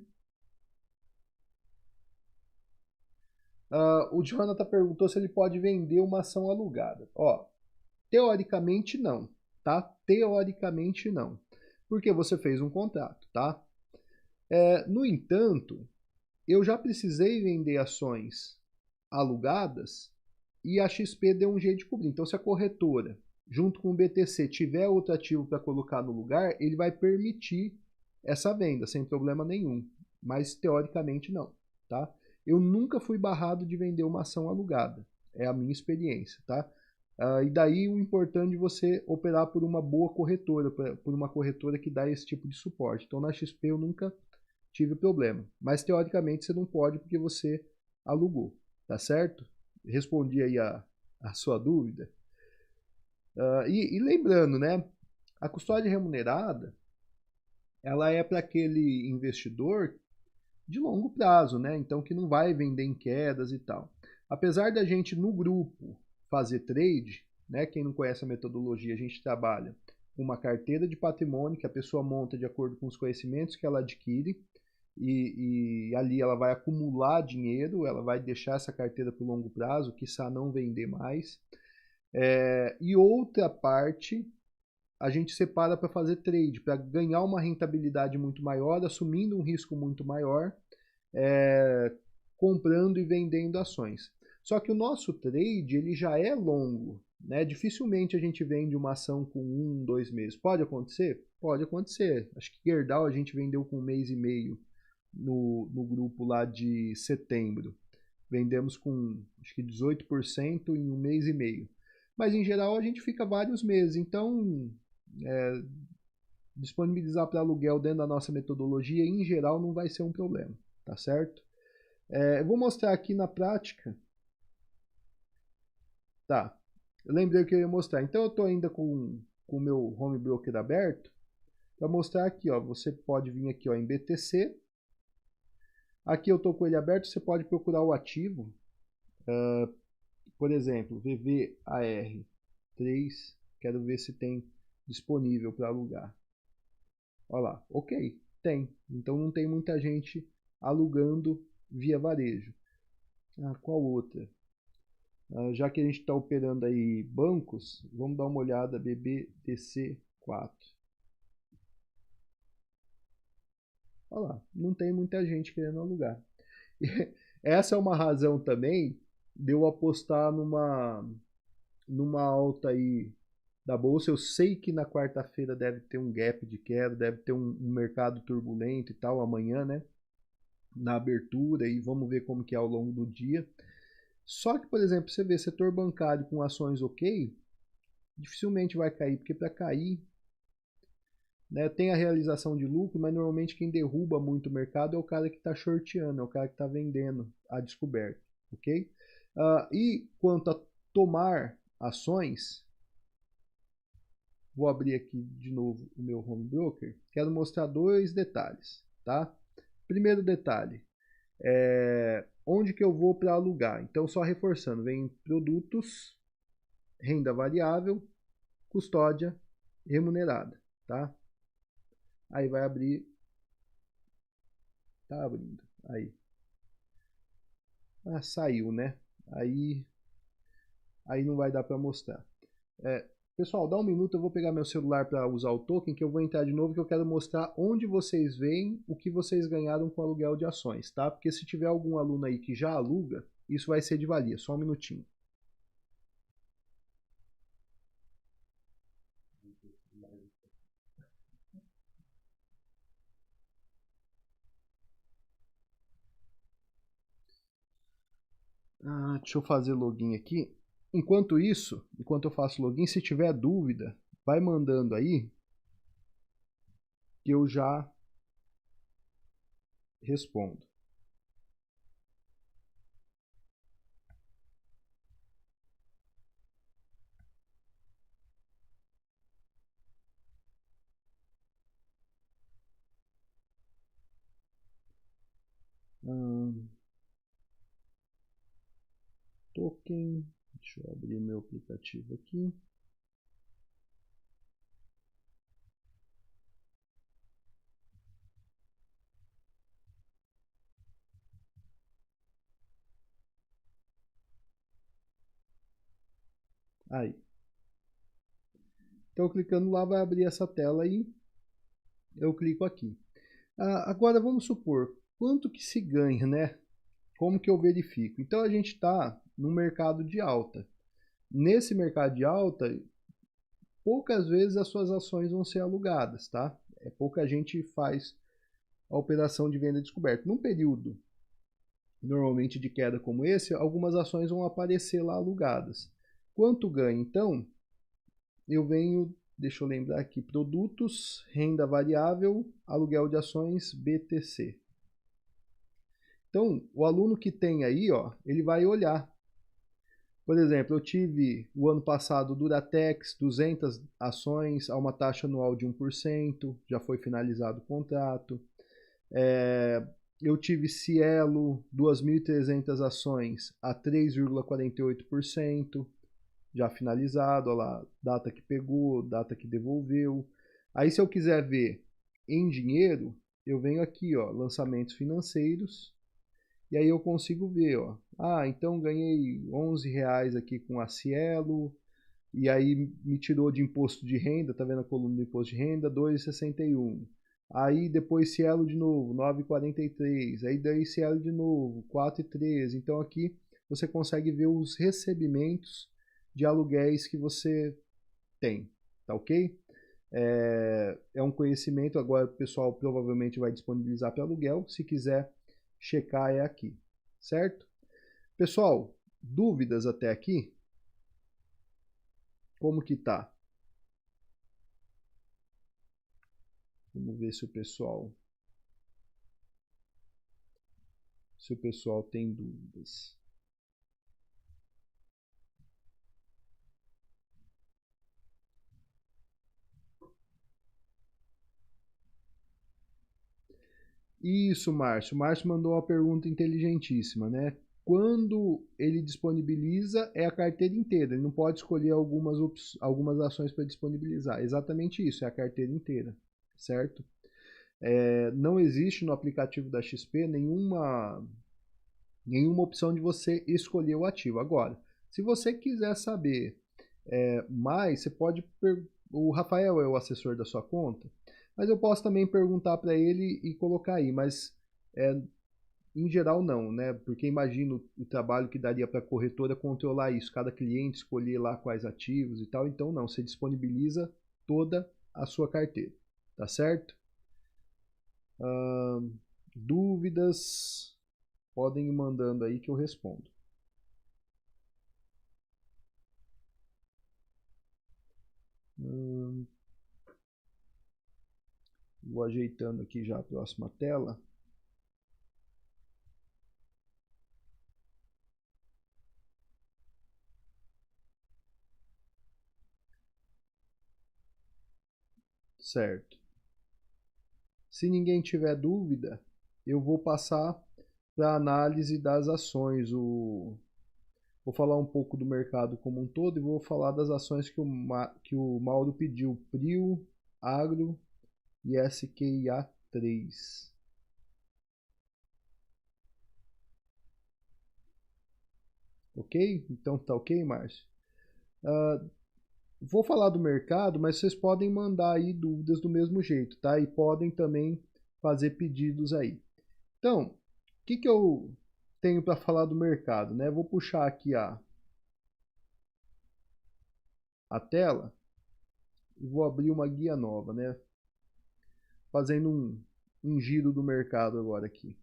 O Jonathan perguntou se ele pode vender uma ação alugada. Ó, teoricamente não, tá? Teoricamente não, porque você fez um contrato, tá? No entanto, eu já precisei vender ações alugadas e a XP deu um jeito de cobrir. Então, se a corretora, junto com o BTC, tiver outro ativo para colocar no lugar, ele vai permitir essa venda sem problema nenhum, mas teoricamente não, tá? Eu nunca fui barrado de vender uma ação alugada, é a minha experiência, tá? E daí o importante é você operar por uma boa corretora, por uma corretora que dá esse tipo de suporte. Então na XP eu nunca tive problema, mas teoricamente você não pode porque você alugou, tá certo? Respondi aí a sua dúvida. E lembrando, né, a custódia remunerada, ela é para aquele investidor de longo prazo, né? Então que não vai vender em quedas e tal. Apesar da gente no grupo fazer trade, né? Quem não conhece a metodologia, a gente trabalha com uma carteira de patrimônio que a pessoa monta de acordo com os conhecimentos que ela adquire e ali ela vai acumular dinheiro, ela vai deixar essa carteira para o longo prazo, quiçá não vender mais. E outra parte a gente separa para fazer trade, para ganhar uma rentabilidade muito maior, assumindo um risco muito maior, comprando e vendendo ações. Só que o nosso trade ele já é longo, né? Dificilmente a gente vende uma ação com 1, 2 meses. Pode acontecer? Pode acontecer. Acho que Gerdau a gente vendeu com 1 mês e meio no grupo lá de setembro. Vendemos com acho que 18% em 1 mês e meio. Mas em geral a gente fica vários meses. Então, disponibilizar para aluguel dentro da nossa metodologia, em geral, não vai ser um problema, tá certo? Eu vou mostrar aqui na prática. Tá, eu lembrei que eu ia mostrar. Então eu estou ainda com o meu home broker aberto para mostrar aqui, ó. Você pode vir aqui, ó, em BTC. Aqui eu estou com ele aberto. Você pode procurar o ativo, por exemplo, VVAR3. Quero ver se tem disponível para alugar. Olha lá, ok, tem. Então não tem muita gente alugando via varejo. Qual outra? Já que a gente está operando aí bancos, vamos dar uma olhada BBTC4. Olha lá, não tem muita gente querendo alugar. E essa é uma razão também de eu apostar numa alta aí da bolsa. Eu sei que na quarta-feira deve ter um gap de queda, deve ter um mercado turbulento e tal amanhã, né? Na abertura, e vamos ver como que é ao longo do dia. Só que, por exemplo, você vê setor bancário com ações ok, dificilmente vai cair, porque para cair, né, tem a realização de lucro, mas normalmente quem derruba muito o mercado é o cara que está shorteando, é o cara que está vendendo a descoberta, ok? E quanto a tomar ações, vou abrir aqui de novo o meu home broker, quero mostrar dois detalhes, tá? Primeiro detalhe, onde que eu vou para alugar? Então, só reforçando, vem produtos, renda variável, custódia remunerada, tá? Aí vai abrir, tá abrindo, aí. Saiu, né? Aí não vai dar para mostrar. Pessoal, dá um minuto, eu vou pegar meu celular para usar o token, que eu vou entrar de novo, que eu quero mostrar onde vocês veem o que vocês ganharam com o aluguel de ações, tá? Porque se tiver algum aluno aí que já aluga, isso vai ser de valia. Só um minutinho. Deixa eu fazer login aqui. Enquanto isso, enquanto eu faço login, se tiver dúvida, vai mandando aí que eu já respondo. Token, deixa eu abrir meu aplicativo aqui. Aí. Então, clicando lá, vai abrir essa tela aí. Eu clico aqui. Agora, vamos supor, quanto que se ganha, né? Como que eu verifico? Então, a gente está no mercado de alta. Nesse mercado de alta, poucas vezes as suas ações vão ser alugadas, tá? Pouca gente faz a operação de venda descoberta. Num período normalmente de queda como esse, algumas ações vão aparecer lá alugadas. Quanto ganha? Então, eu venho, deixa eu lembrar aqui, produtos, renda variável, aluguel de ações, BTC. Então, o aluno que tem aí, ó, ele vai olhar. Por exemplo, eu tive o ano passado Duratex, 200 ações a uma taxa anual de 1%, já foi finalizado o contrato. Eu tive Cielo, 2.300 ações a 3,48%, já finalizado, olha lá, data que pegou, data que devolveu. Aí se eu quiser ver em dinheiro, eu venho aqui, ó, lançamentos financeiros, e aí eu consigo ver, ó, então ganhei R$ 11 aqui com a Cielo, e aí me tirou de imposto de renda, tá vendo a coluna do imposto de renda? 2,61. Aí depois Cielo de novo, 9,43. Aí daí Cielo de novo, 4,13. Então aqui você consegue ver os recebimentos de aluguéis que você tem, tá ok? É um conhecimento, agora o pessoal provavelmente vai disponibilizar para aluguel. Se quiser checar é aqui, certo? Pessoal, dúvidas até aqui? Como que tá? Vamos ver se o pessoal tem dúvidas. Isso, Márcio. O Márcio mandou uma pergunta inteligentíssima, né? Quando ele disponibiliza, é a carteira inteira. Ele não pode escolher algumas ações para disponibilizar. Exatamente isso, é a carteira inteira, certo? Não existe no aplicativo da XP nenhuma opção de você escolher o ativo. Agora, se você quiser saber mais, você pode. O Rafael é o assessor da sua conta, mas eu posso também perguntar para ele e colocar aí, mas em geral não, né? Porque imagino o trabalho que daria para a corretora controlar isso, cada cliente escolher lá quais ativos e tal. Então não, você disponibiliza toda a sua carteira, tá certo? Dúvidas, podem ir mandando aí que eu respondo. Vou ajeitando aqui já a próxima tela. Certo. Se ninguém tiver dúvida, eu vou passar para a análise das ações. Vou falar um pouco do mercado como um todo e vou falar das ações que o Mauro pediu. Prio, Agro e SQIA3. Ok? Então tá ok, Márcio? Vou falar do mercado, mas vocês podem mandar aí dúvidas do mesmo jeito, tá? E podem também fazer pedidos aí. Então, o que eu tenho para falar do mercado, né? Vou puxar aqui a tela e vou abrir uma guia nova, né? Fazendo um giro do mercado agora aqui.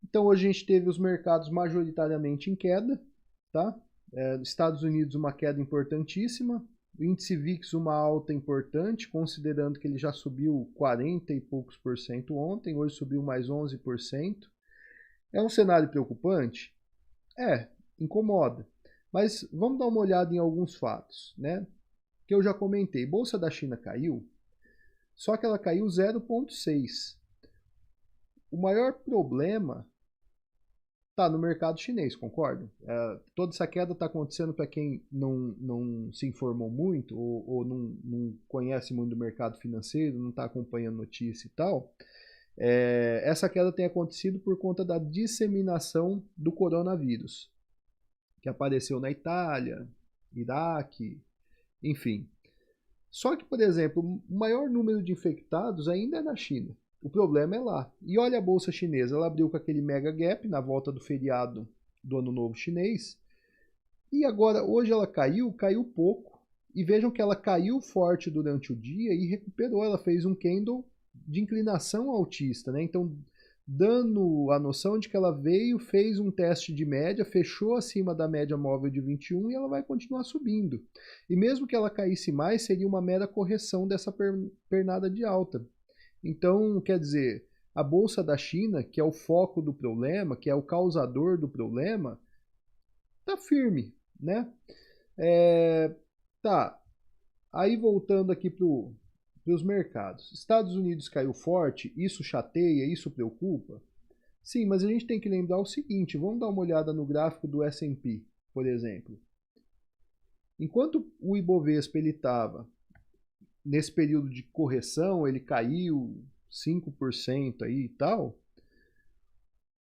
Então hoje a gente teve os mercados majoritariamente em queda, tá? Estados Unidos uma queda importantíssima, o índice VIX uma alta importante, considerando que ele já subiu 40 e poucos por cento ontem, hoje subiu mais 11%. É um cenário preocupante? Incomoda. Mas vamos dar uma olhada em alguns fatos, né? Que eu já comentei. Bolsa da China caiu, só que ela caiu 0,6. O maior problema está no mercado chinês, concordo? Toda essa queda está acontecendo para quem não se informou muito ou não conhece muito do mercado financeiro, não está acompanhando notícia e tal. Essa queda tem acontecido por conta da disseminação do coronavírus, que apareceu na Itália, Iraque, enfim. Só que, por exemplo, o maior número de infectados ainda é na China. O problema é lá. E olha a bolsa chinesa, ela abriu com aquele mega gap na volta do feriado do Ano Novo Chinês. E agora, hoje ela caiu pouco. E vejam que ela caiu forte durante o dia e recuperou. Ela fez um candle de inclinação altista, né? Então, dando a noção de que ela veio, fez um teste de média, fechou acima da média móvel de 21 e ela vai continuar subindo. E mesmo que ela caísse mais, seria uma mera correção dessa pernada de alta. Então, quer dizer, a bolsa da China, que é o foco do problema, que é o causador do problema, tá firme, né? Tá. Aí voltando aqui para os mercados. Estados Unidos caiu forte, isso chateia, isso preocupa? Sim, mas a gente tem que lembrar o seguinte, vamos dar uma olhada no gráfico do S&P, por exemplo. Enquanto o Ibovespa estava nesse período de correção, ele caiu 5% aí e tal,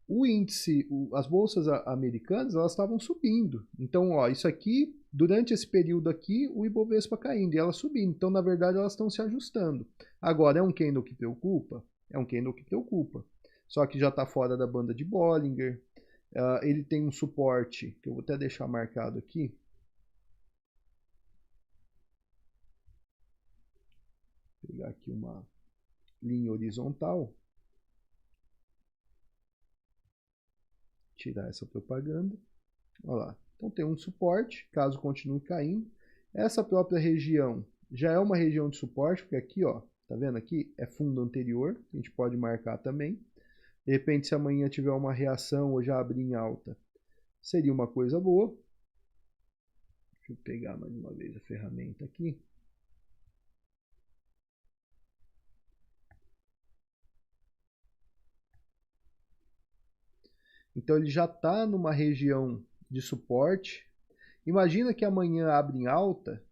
o índice, as bolsas americanas, elas estavam subindo. Então, ó, isso aqui, durante esse período aqui, o Ibovespa caindo e ela subindo. Então, na verdade, elas estão se ajustando. Agora, é um candle que preocupa? É um candle que preocupa. Só que já está fora da banda de Bollinger. Ele tem um suporte, que eu vou até deixar marcado aqui. Vou pegar aqui uma linha horizontal. Tirar essa propaganda. Olha lá. Então tem um suporte, caso continue caindo. Essa própria região já é uma região de suporte, porque aqui, ó, tá vendo aqui? É fundo anterior, a gente pode marcar também. De repente, se amanhã tiver uma reação ou já abrir em alta, seria uma coisa boa. Deixa eu pegar mais uma vez a ferramenta aqui. Então ele já está numa região de suporte. Imagina que amanhã abre em alta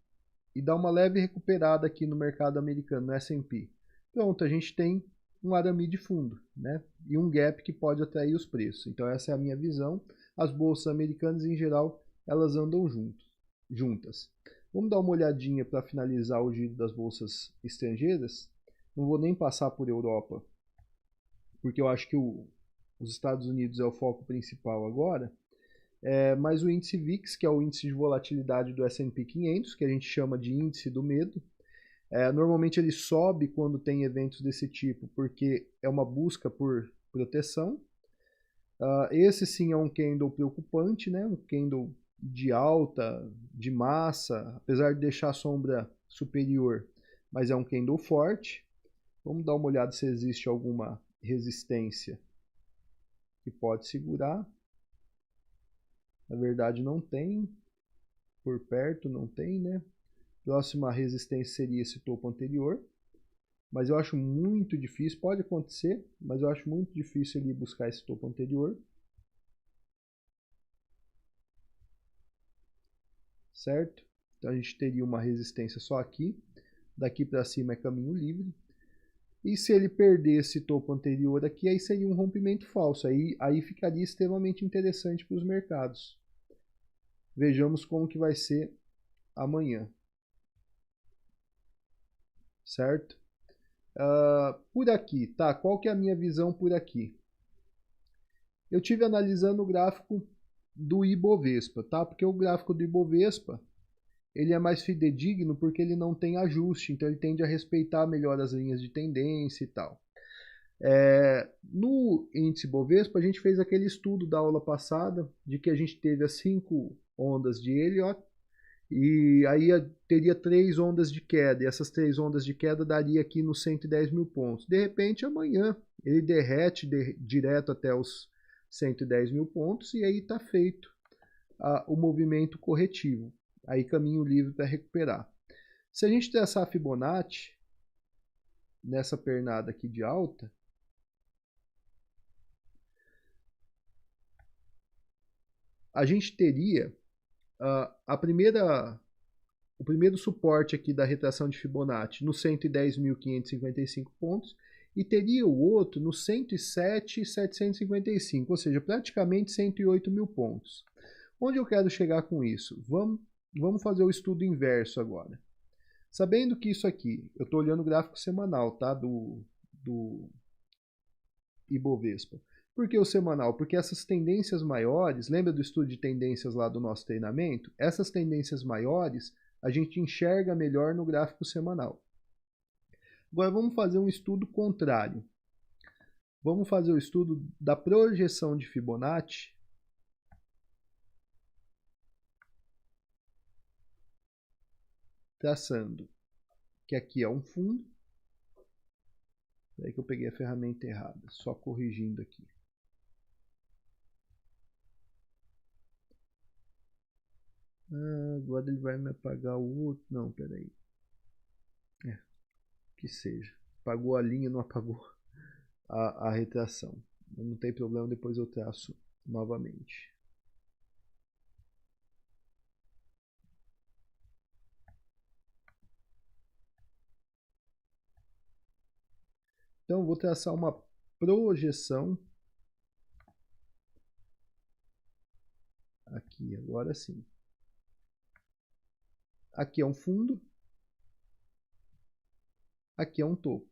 e dá uma leve recuperada aqui no mercado americano, no S&P. Pronto, a gente tem um arame de fundo, né? E um gap que pode atrair os preços. Então essa é a minha visão. As bolsas americanas em geral, elas andam juntas. Vamos dar uma olhadinha para finalizar o giro das bolsas estrangeiras. Não vou nem passar por Europa, porque eu acho que os Estados Unidos é o foco principal agora. Mas o índice VIX, que é o índice de volatilidade do S&P 500, que a gente chama de índice do medo, normalmente ele sobe quando tem eventos desse tipo, porque é uma busca por proteção. Esse sim é um candle preocupante, né? Um candle de alta, de massa, apesar de deixar a sombra superior, mas é um candle forte. Vamos dar uma olhada se existe alguma resistência que pode segurar. Na verdade não tem, por perto não tem, né? Próxima resistência seria esse topo anterior, mas eu acho muito difícil, pode acontecer, mas eu acho muito difícil ele buscar esse topo anterior. Certo? Então a gente teria uma resistência só aqui, daqui para cima é caminho livre. E se ele perder esse topo anterior aqui, aí seria um rompimento falso, aí ficaria extremamente interessante para os mercados. Vejamos como que vai ser amanhã. Certo? Por aqui, tá? Qual que é a minha visão por aqui? Eu tive analisando o gráfico do Ibovespa, tá? Porque o gráfico do Ibovespa, ele é mais fidedigno porque ele não tem ajuste, então ele tende a respeitar melhor as linhas de tendência e tal. No índice Bovespa, a gente fez aquele estudo da aula passada, de que a gente teve as 5 ondas de Elliott, e aí teria 3 ondas de queda, e essas 3 ondas de queda daria aqui nos 110 mil pontos. De repente, amanhã, ele derrete direto até os 110 mil pontos, e aí está feito o movimento corretivo. Aí caminho livre para recuperar. Se a gente traçar a Fibonacci, nessa pernada aqui de alta, a gente teria o primeiro suporte aqui da retração de Fibonacci no 110.555 pontos e teria o outro no 107.755, ou seja, praticamente 108 mil pontos. Onde eu quero chegar com isso? Vamos fazer o estudo inverso agora. Sabendo que isso aqui, eu estou olhando o gráfico semanal, tá? Do Ibovespa. Por que o semanal? Porque essas tendências maiores, lembra do estudo de tendências lá do nosso treinamento? Essas tendências maiores a gente enxerga melhor no gráfico semanal. Agora vamos fazer um estudo contrário. Vamos fazer o estudo da projeção de Fibonacci traçando que aqui é um fundo. Daí que eu peguei a ferramenta errada, só corrigindo aqui. Agora ele vai me apagar o outro. Não, peraí. Que seja. Apagou a linha, não apagou a retração. Não tem problema, depois eu traço novamente. Então, vou traçar uma projeção. Aqui, agora sim. Aqui é um fundo. Aqui é um topo.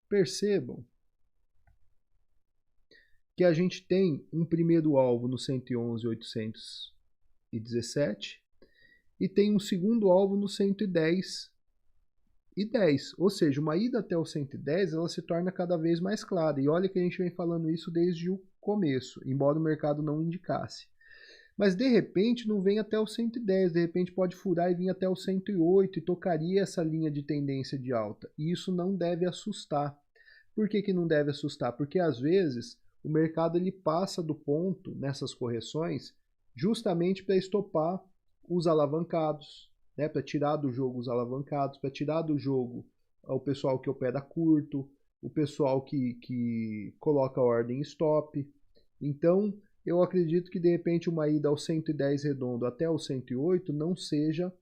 Percebam que a gente tem um primeiro alvo no 111.817 e tem um segundo alvo no 110 e 10, ou seja, uma ida até o 110 ela se torna cada vez mais clara. E olha que a gente vem falando isso desde o começo, embora o mercado não indicasse. Mas de repente não vem até o 110, de repente pode furar e vir até o 108 e tocaria essa linha de tendência de alta. E isso não deve assustar. Por que não deve assustar? Porque às vezes o mercado ele passa do ponto nessas correções justamente para estopar os alavancados, né, para tirar do jogo os alavancados, para tirar do jogo o pessoal que opera curto, o pessoal que coloca ordem stop. Então, eu acredito que de repente uma ida ao 110 redondo até o 108 não seja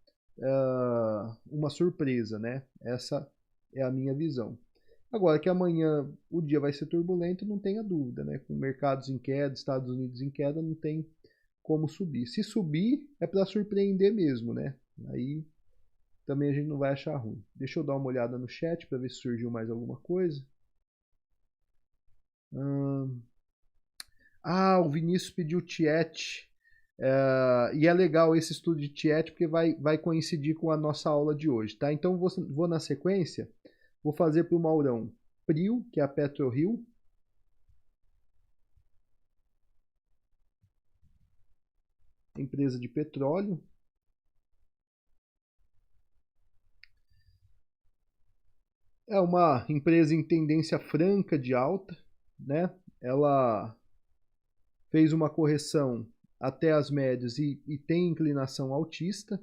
uma surpresa, né? Essa é a minha visão. Agora que amanhã o dia vai ser turbulento, não tenha dúvida, né? Com mercados em queda, Estados Unidos em queda, não tem como subir. Se subir, é para surpreender mesmo, né? Aí também a gente não vai achar ruim. Deixa eu dar uma olhada no chat para ver se surgiu mais alguma coisa. O Vinícius pediu Tiet. E é legal esse estudo de Tiet porque vai coincidir com a nossa aula de hoje, tá? Então vou na sequência, vou fazer para o Maurão Prio, que é a PetroRio. empresa de petróleo. É uma empresa em tendência franca de alta, né? Ela fez uma correção até as médias e tem inclinação altista.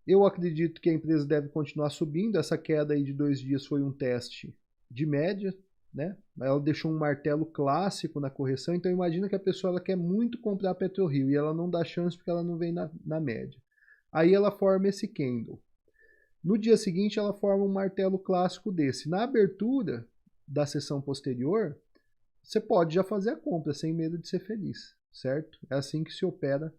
Eu acredito que a empresa deve continuar subindo. Essa queda aí de 2 dias foi um teste de média, né? Ela deixou um martelo clássico na correção, então imagina que a pessoa ela quer muito comprar a PetroRio e ela não dá chance porque ela não vem na média. Aí ela forma esse candle. No dia seguinte ela forma um martelo clássico desse. Na abertura da sessão posterior, você pode já fazer a compra sem medo de ser feliz, certo? É assim que se opera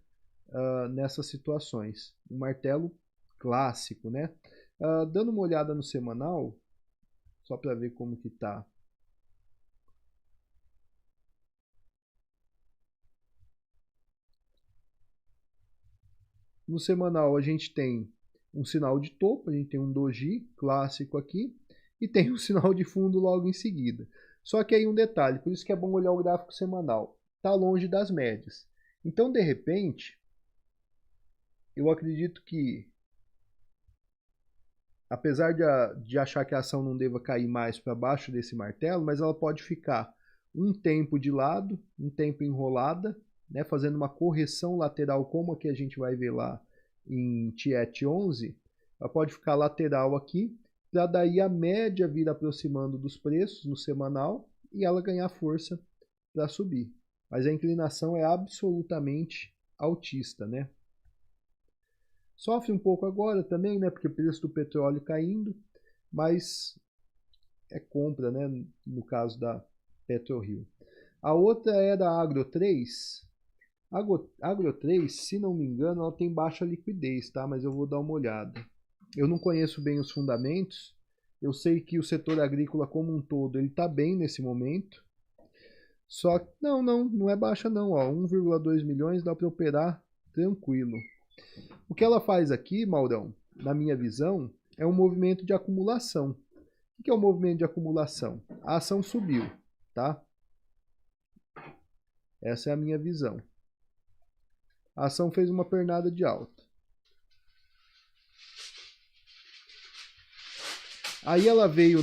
nessas situações. Um martelo clássico, né? Dando uma olhada no semanal, só para ver como que tá. No semanal a gente tem um sinal de topo, a gente tem um doji clássico aqui e tem um sinal de fundo logo em seguida. Só que aí um detalhe, por isso que é bom olhar o gráfico semanal. Está longe das médias. Então, de repente, eu acredito que, apesar de achar que a ação não deva cair mais para baixo desse martelo, mas ela pode ficar um tempo de lado, um tempo enrolada, né, fazendo uma correção lateral, como a que a gente vai ver lá em TIET 11, ela pode ficar lateral aqui, para daí a média vir aproximando dos preços no semanal e ela ganhar força para subir. Mas a inclinação é absolutamente altista, né? Sofre um pouco agora também, né? Porque o preço do petróleo caindo, mas é compra, né? No caso da PetroRio. A outra é da Agro 3. Agro 3, se não me engano, ela tem baixa liquidez, tá? Mas eu vou dar uma olhada. Eu não conheço bem os fundamentos. Eu sei que o setor agrícola como um todo, ele tá bem nesse momento. Só que não é baixa não, ó. 1,2 milhões dá para operar tranquilo. O que ela faz aqui, Maurão, na minha visão, é um movimento de acumulação. O que é um movimento de acumulação? A ação subiu, tá? Essa é a minha visão. A ação fez uma pernada de alta. Aí ela veio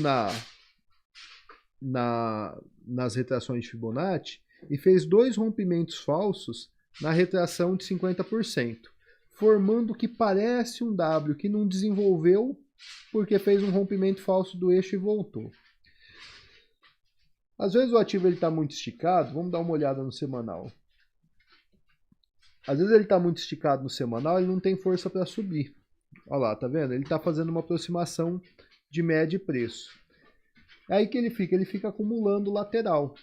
nas retrações de Fibonacci e fez 2 rompimentos falsos na retração de 50%, formando o que parece um W que não desenvolveu porque fez um rompimento falso do eixo e voltou. Às vezes o ativo está muito esticado, vamos dar uma olhada no semanal. Às vezes ele está muito esticado no semanal, ele não tem força para subir. Olha lá, tá vendo? Ele está fazendo uma aproximação de média e preço. É aí que ele fica acumulando lateral.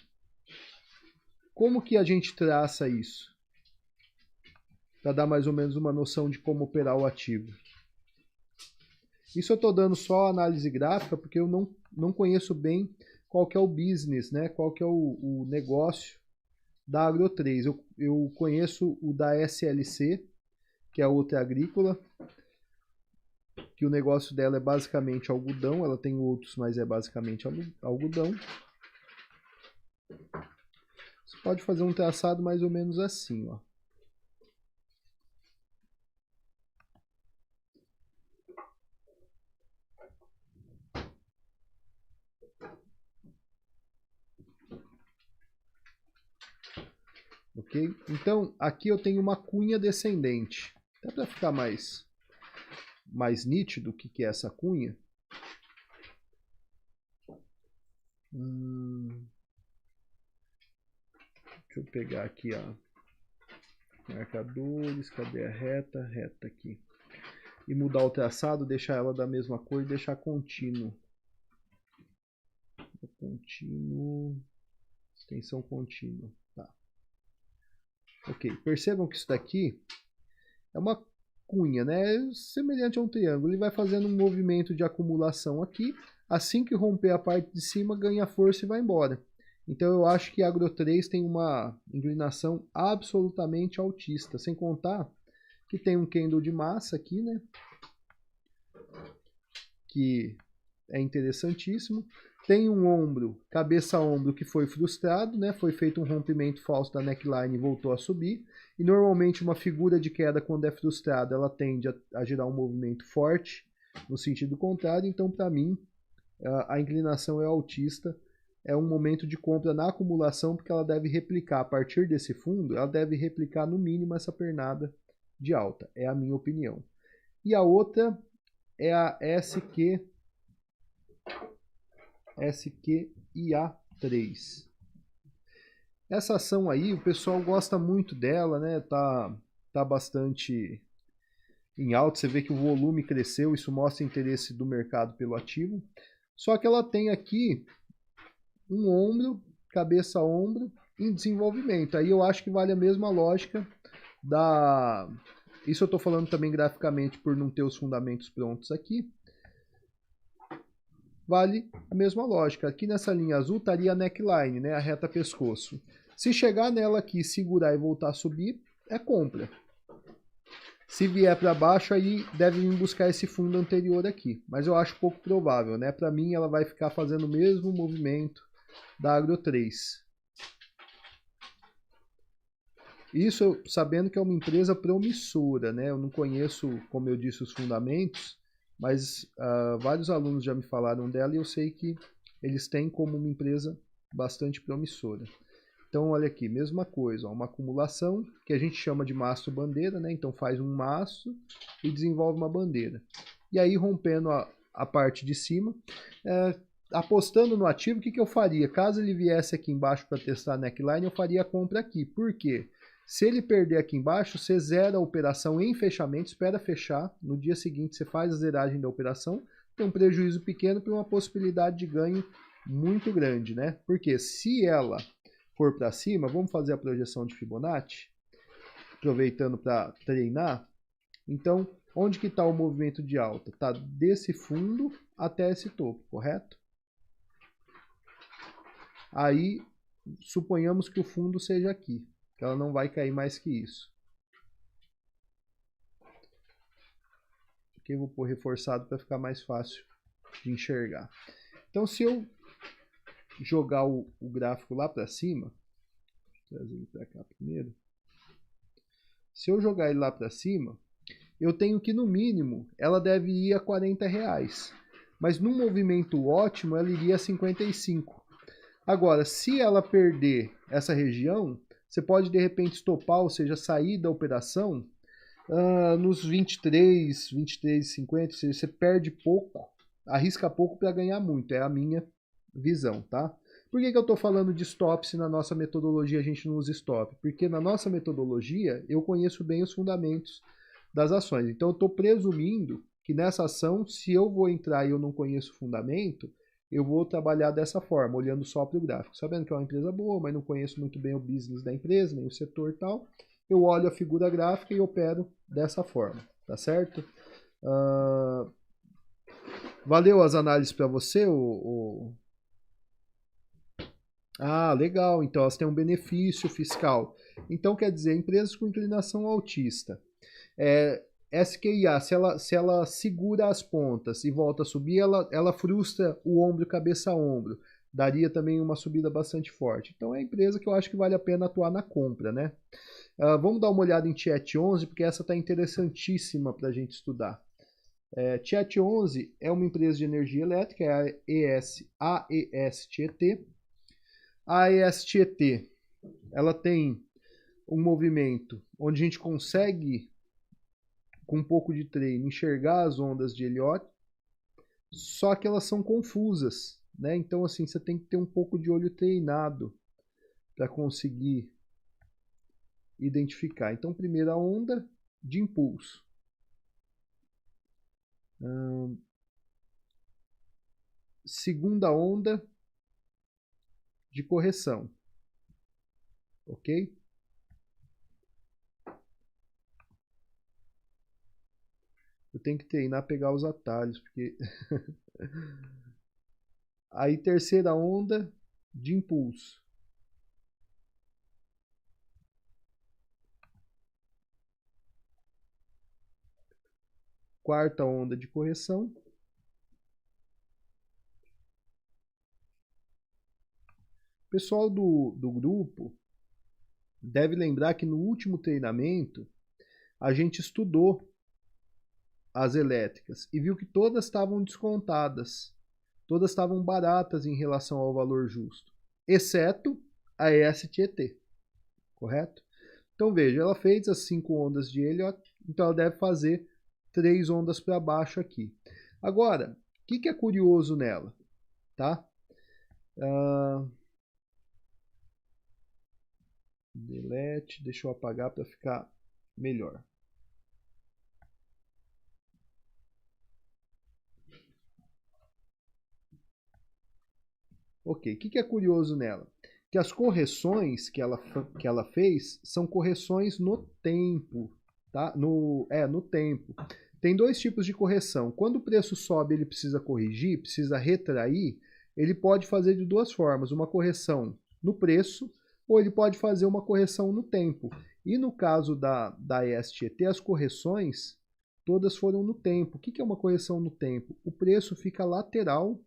Como que a gente traça isso? Para dar mais ou menos uma noção de como operar o ativo. Isso eu estou dando só análise gráfica, porque eu não conheço bem qual que é o business, né? Qual que é o negócio da Agro 3. Eu conheço o da SLC, que é a outra agrícola, que o negócio dela é basicamente algodão. Ela tem outros, mas é basicamente algodão. Você pode fazer um traçado mais ou menos assim, ó. Ok? Então, aqui eu tenho uma cunha descendente. Até para ficar mais nítido o que é essa cunha. Deixa eu pegar aqui, ó. Marcadores, cadê a reta? Reta aqui. E mudar o traçado, deixar ela da mesma cor e deixar contínuo. Contínuo. Extensão contínua. Tá. Ok, percebam que isso daqui é uma cunha, né? Semelhante a um triângulo. Ele vai fazendo um movimento de acumulação aqui. Assim que romper a parte de cima, ganha força e vai embora. Então eu acho que a Agro 3 tem uma inclinação absolutamente altista. Sem contar que tem um candle de massa aqui, né? Que é interessantíssimo. tem um ombro, cabeça-ombro que foi frustrado, né? Foi feito um rompimento falso da neckline e voltou a subir. E normalmente uma figura de queda, quando é frustrada, ela tende a gerar um movimento forte no sentido contrário. Então, para mim, a inclinação é altista. É um momento de compra na acumulação, porque ela deve replicar, a partir desse fundo, ela deve replicar no mínimo essa pernada de alta. É a minha opinião. E a outra é a SQIA3. Essa ação aí, o pessoal gosta muito dela, né? Tá bastante em alta. Você vê que o volume cresceu, isso mostra interesse do mercado pelo ativo. Só que ela tem aqui um ombro, cabeça-ombro em desenvolvimento. Aí eu acho que vale a mesma lógica da... Isso eu estou falando também graficamente por não ter os fundamentos prontos aqui. Vale a mesma lógica. Aqui nessa linha azul estaria a neckline, né, a reta pescoço. Se chegar nela aqui, segurar e voltar a subir, é compra. Se vier para baixo, aí deve vir buscar esse fundo anterior aqui. Mas eu acho pouco provável, né? Para mim, ela vai ficar fazendo o mesmo movimento da Agro 3. Isso sabendo que é uma empresa promissora, né? Eu não conheço, como eu disse, os fundamentos, mas vários alunos já me falaram dela e eu sei que eles têm como uma empresa bastante promissora. Então, olha aqui, mesma coisa, ó, uma acumulação que a gente chama de mastro-bandeira, né? Então faz um mastro e desenvolve uma bandeira. E aí, rompendo a parte de cima, apostando no ativo, o que eu faria? Caso ele viesse aqui embaixo para testar a neckline, eu faria a compra aqui. Por quê? Se ele perder aqui embaixo, você zera a operação em fechamento, espera fechar, no dia seguinte você faz a zeragem da operação, tem um prejuízo pequeno para uma possibilidade de ganho muito grande, né? Porque se ela for para cima, vamos fazer a projeção de Fibonacci, aproveitando para treinar. Então, onde que está o movimento de alta? Está desse fundo até esse topo, correto? Aí, suponhamos que o fundo seja aqui, que ela não vai cair mais que isso. Aqui eu vou pôr reforçado para ficar mais fácil de enxergar. Então, se eu jogar o gráfico lá para cima, vou trazer ele para cá primeiro. Se eu jogar ele lá para cima, eu tenho que, no mínimo, ela deve ir a R$40. Mas num movimento ótimo, ela iria a 55. Agora, se ela perder essa região, você pode, de repente, estopar, ou seja, sair da operação nos 23, 23,50, ou seja, você perde pouco, arrisca pouco para ganhar muito, é a minha visão, tá? Por que eu estou falando de stop se na nossa metodologia a gente não usa stop? Porque na nossa metodologia eu conheço bem os fundamentos das ações. Então eu estou presumindo que nessa ação, se eu vou entrar e eu não conheço o fundamento, eu vou trabalhar dessa forma, olhando só para o gráfico. Sabendo que é uma empresa boa, mas não conheço muito bem o business da empresa, nem o setor e tal, eu olho a figura gráfica e opero dessa forma, tá certo? Valeu as análises para você, Ah, legal. Então elas têm um benefício fiscal. Então quer dizer, empresas com inclinação altista. SQIA, se ela segura as pontas e volta a subir, ela frustra o ombro cabeça a ombro. Daria também uma subida bastante forte. Então é a empresa que eu acho que vale a pena atuar na compra, né? Vamos dar uma olhada em TIET 11, porque essa está interessantíssima para a gente estudar. TIET 11 é uma empresa de energia elétrica, é a AES-Tietê. A AES-Tietê, ela tem um movimento onde a gente consegue, com um pouco de treino, enxergar as ondas de Elliott, só que elas são confusas, né? Então, assim, você tem que ter um pouco de olho treinado para conseguir identificar. Então, primeira onda de impulso. Segunda onda de correção. Ok? Eu tenho que treinar a pegar os atalhos, porque... Aí, terceira onda de impulso. Quarta onda de correção. pessoal do grupo deve lembrar que no último treinamento a gente estudou as elétricas e viu que todas estavam descontadas, todas estavam baratas em relação ao valor justo, exceto a ES-Tietê, correto? Então veja, ela fez as 5 ondas de Elliott, então ela deve fazer 3 ondas para baixo aqui. Agora, o que é curioso nela? Tá? Delete, deixa eu apagar para ficar melhor. Ok, o que é curioso nela? Que as correções que ela fez são correções no tempo, tá? No tempo. Tem 2 tipos de correção. Quando o preço sobe, ele precisa corrigir, precisa retrair, ele pode fazer de 2 formas, uma correção no preço, ou ele pode fazer uma correção no tempo. E no caso da ES-Tietê, as correções todas foram no tempo. O que é uma correção no tempo? O preço fica lateral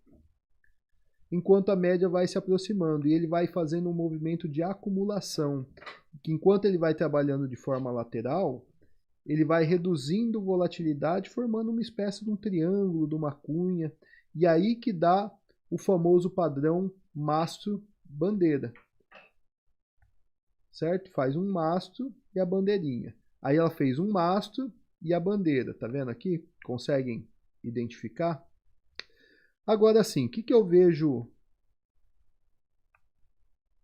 enquanto a média vai se aproximando e ele vai fazendo um movimento de acumulação, que enquanto ele vai trabalhando de forma lateral, ele vai reduzindo volatilidade, formando uma espécie de um triângulo, de uma cunha, e aí que dá o famoso padrão mastro-bandeira, certo? Faz um mastro e a bandeirinha. Aí ela fez um mastro e a bandeira, tá vendo aqui? Conseguem identificar? Agora sim, o que eu vejo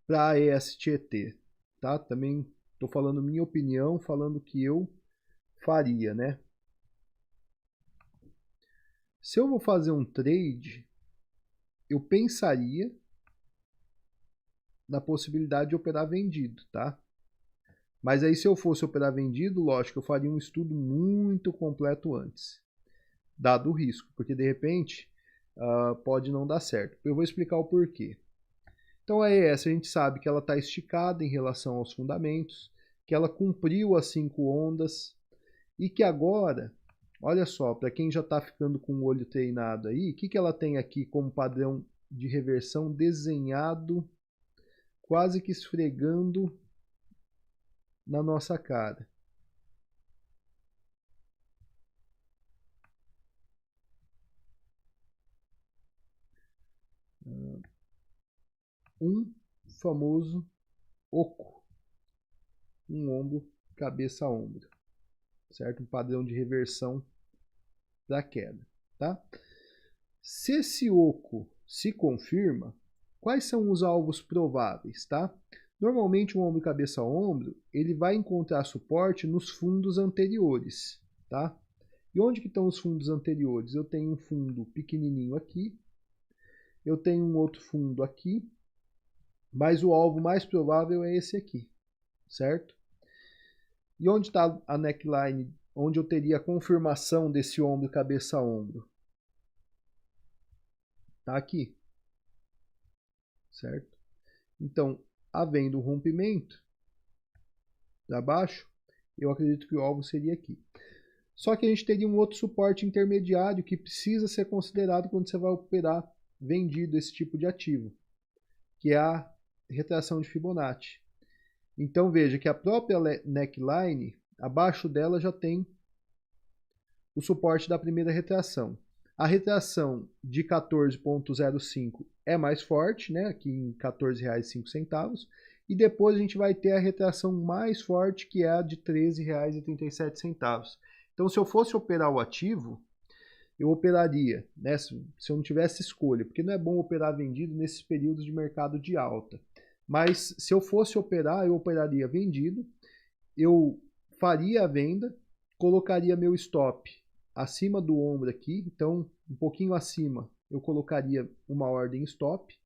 para a ES-Tietê? Tá? Também estou falando minha opinião, falando o que eu faria, né? Se eu vou fazer um trade, eu pensaria na possibilidade de operar vendido, tá? Mas aí se eu fosse operar vendido, lógico, eu faria um estudo muito completo antes, dado o risco, porque de repente pode não dar certo. Eu vou explicar o porquê. Então a ES a gente sabe que ela está esticada em relação aos fundamentos, que ela cumpriu as 5 ondas e que agora, olha só, para quem já está ficando com o olho treinado aí, o que ela tem aqui como padrão de reversão desenhado, quase que esfregando na nossa cara. Um famoso oco, um ombro, cabeça a ombro, certo? Um padrão de reversão da queda, tá? Se esse oco se confirma, quais são os alvos prováveis, tá? Normalmente, um ombro cabeça a ombro, ele vai encontrar suporte nos fundos anteriores, tá? E onde que estão os fundos anteriores? Eu tenho um fundo pequenininho aqui, eu tenho um outro fundo aqui, mas o alvo mais provável é esse aqui, certo? E onde está a neckline, onde eu teria a confirmação desse ombro cabeça a ombro? Está aqui, certo? Então, havendo um rompimento para baixo, eu acredito que o alvo seria aqui. Só que a gente teria um outro suporte intermediário que precisa ser considerado quando você vai operar vendido esse tipo de ativo, que é a retração de Fibonacci. Então veja que a própria neckline, abaixo dela já tem o suporte da primeira retração. A retração de 14,05 é mais forte, né, aqui em R$ 14,05. E depois a gente vai ter a retração mais forte, que é a de R$ 13,37. Então, se eu fosse operar o ativo, eu operaria, né, se eu não tivesse escolha, porque não é bom operar vendido nesses períodos de mercado de alta. Mas se eu fosse operar, eu operaria vendido, eu faria a venda, colocaria meu stop acima do ombro aqui, então um pouquinho acima eu colocaria uma ordem stop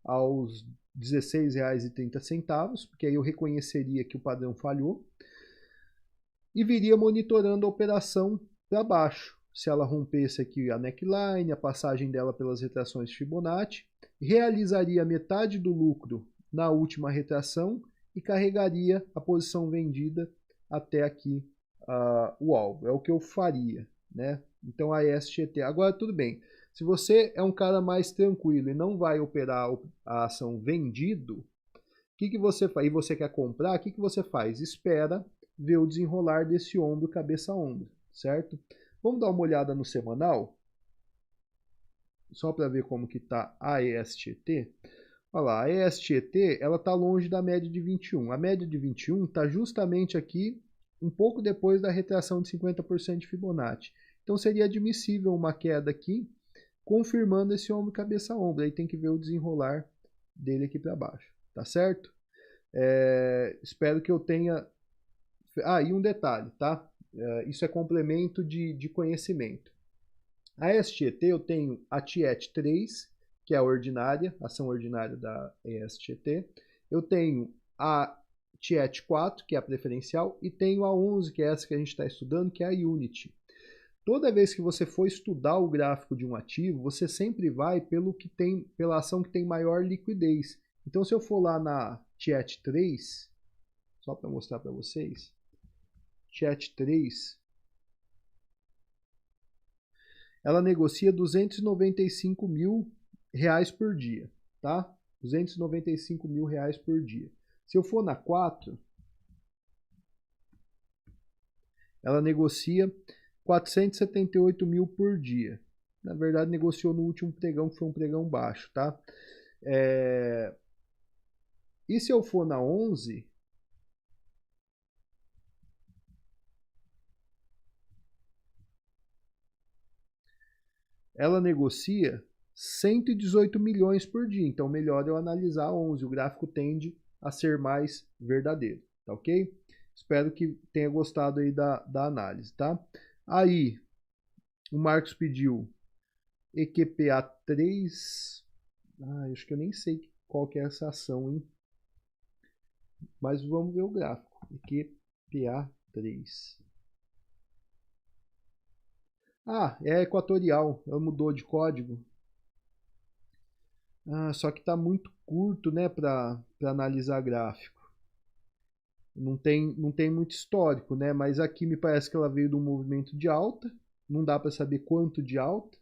aos R$ 16,30, porque aí eu reconheceria que o padrão falhou e viria monitorando a operação para baixo. Se ela rompesse aqui a neckline, a passagem dela pelas retrações de Fibonacci, realizaria metade do lucro na última retração e carregaria a posição vendida até aqui o alvo. É o que eu faria, né? Então a ES-Tietê. Agora tudo bem. Se você é um cara mais tranquilo e não vai operar a ação vendido, o que você faz? E você quer comprar, o que você faz? Espera ver o desenrolar desse ombro, cabeça a ombro, certo? Vamos dar uma olhada no semanal, só para ver como que está a ESTT. Olha lá, a ESTT, ela está longe da média de 21. A média de 21 está justamente aqui, um pouco depois da retração de 50% de Fibonacci. Então seria admissível uma queda aqui, confirmando esse ombro cabeça a ombro. Aí tem que ver o desenrolar dele aqui para baixo, tá certo? Espero que eu tenha... e um detalhe, tá? Isso é complemento de conhecimento. A STT eu tenho a TIET 3, que é a ordinária, ação ordinária da ESTT. Eu tenho a TIET 4, que é a preferencial, e tenho a 11, que é essa que a gente está estudando, que é a Unity. Toda vez que você for estudar o gráfico de um ativo, você sempre vai pela ação que tem maior liquidez. Então, se eu for lá na TIET 3, só para mostrar para vocês, TIET 3, ela negocia R$295 mil por dia, tá? R$295 mil por dia. Se eu for na 4, ela negocia 478 mil por dia. Na verdade, negociou no último pregão, que foi um pregão baixo, tá? E se eu for na 11, ela negocia 118 milhões por dia. Então, melhor eu analisar a 11. O gráfico tende a ser mais verdadeiro, tá ok? Espero que tenha gostado aí da análise, tá? Aí, o Marcos pediu EQPA 3. Acho que eu nem sei qual que é essa ação, hein? Mas vamos ver o gráfico. EQPA 3. É equatorial. Ela mudou de código. Só que está muito curto, né, para analisar gráfico. Não tem muito histórico, né? Mas aqui me parece que ela veio de um movimento de alta. Não dá para saber quanto de alta.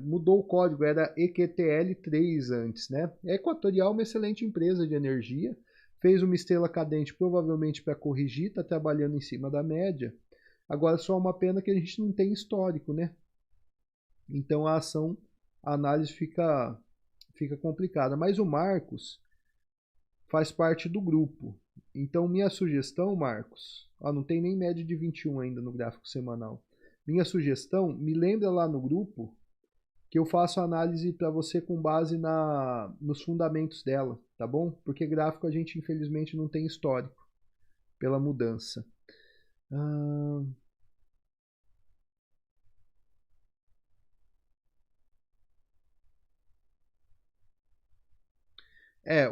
Mudou o código, era EQTL3 antes, né? Equatorial é uma excelente empresa de energia. Fez uma estrela cadente provavelmente para corrigir, está trabalhando em cima da média. Agora só uma pena que a gente não tem histórico, né? Então a análise fica complicada. Mas o Marcos faz parte do grupo. Então minha sugestão, Marcos, não tem nem média de 21 ainda no gráfico semanal. Minha sugestão, me lembra lá no grupo que eu faço análise para você com base nos fundamentos dela, tá bom? Porque gráfico a gente infelizmente não tem histórico pela mudança.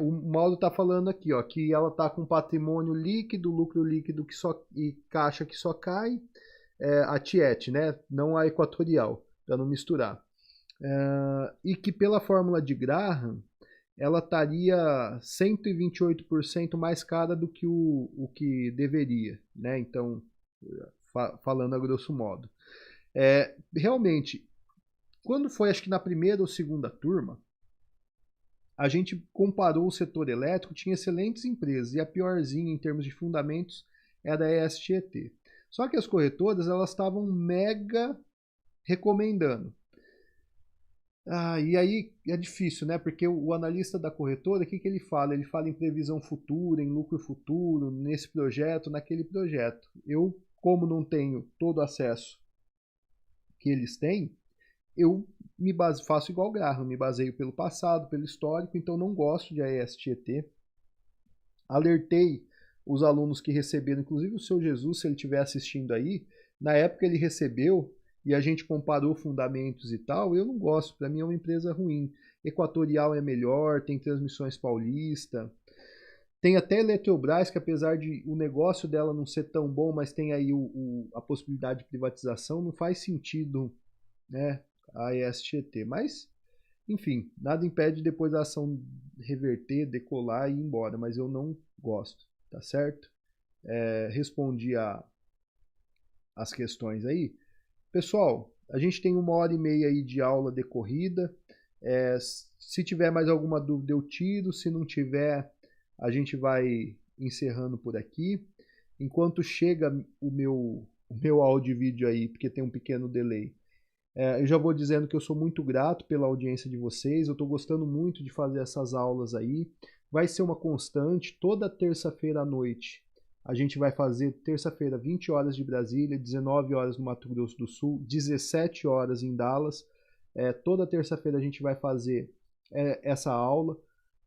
O Mauro está falando aqui, ó, que ela está com patrimônio líquido, lucro líquido e caixa que só cai, a Tiet, né? Não a equatorial, para não misturar. E que pela fórmula de Graham, ela estaria 128% mais cara do que o que deveria, né? Então, falando a grosso modo. Realmente, quando foi, acho que na primeira ou segunda turma, a gente comparou o setor elétrico, tinha excelentes empresas, e a piorzinha em termos de fundamentos era a ESTET. Só que as corretoras, elas estavam mega recomendando. E aí é difícil, né? Porque o analista da corretora, o que ele fala? Ele fala em previsão futura, em lucro futuro, nesse projeto, naquele projeto. Eu, como não tenho todo o acesso que eles têm, eu faço igual o Graham, me baseio pelo passado, pelo histórico, então não gosto de AES-Tietê. Alertei os alunos que receberam, inclusive o seu Jesus, se ele estiver assistindo aí, na época ele recebeu e a gente comparou fundamentos e tal, eu não gosto, para mim é uma empresa ruim. Equatorial é melhor, tem Transmissões Paulista, tem até Eletrobras, que apesar de o negócio dela não ser tão bom, mas tem aí a possibilidade de privatização, não faz sentido, né, a ESTT. Mas, enfim, nada impede depois a ação reverter, decolar e ir embora, mas eu não gosto, tá certo? Respondi as questões aí. Pessoal, A gente tem 1h30 aí de aula decorrida. Se tiver mais alguma dúvida eu tiro, se não tiver a gente vai encerrando por aqui. Enquanto chega o meu áudio e vídeo aí, porque tem um pequeno delay, eu já vou dizendo que eu sou muito grato pela audiência de vocês, eu estou gostando muito de fazer essas aulas aí. Vai ser uma constante, toda terça-feira à noite. A gente vai fazer terça-feira 20 horas de Brasília, 19 horas no Mato Grosso do Sul, 17 horas em Dallas. Toda terça-feira a gente vai fazer essa aula.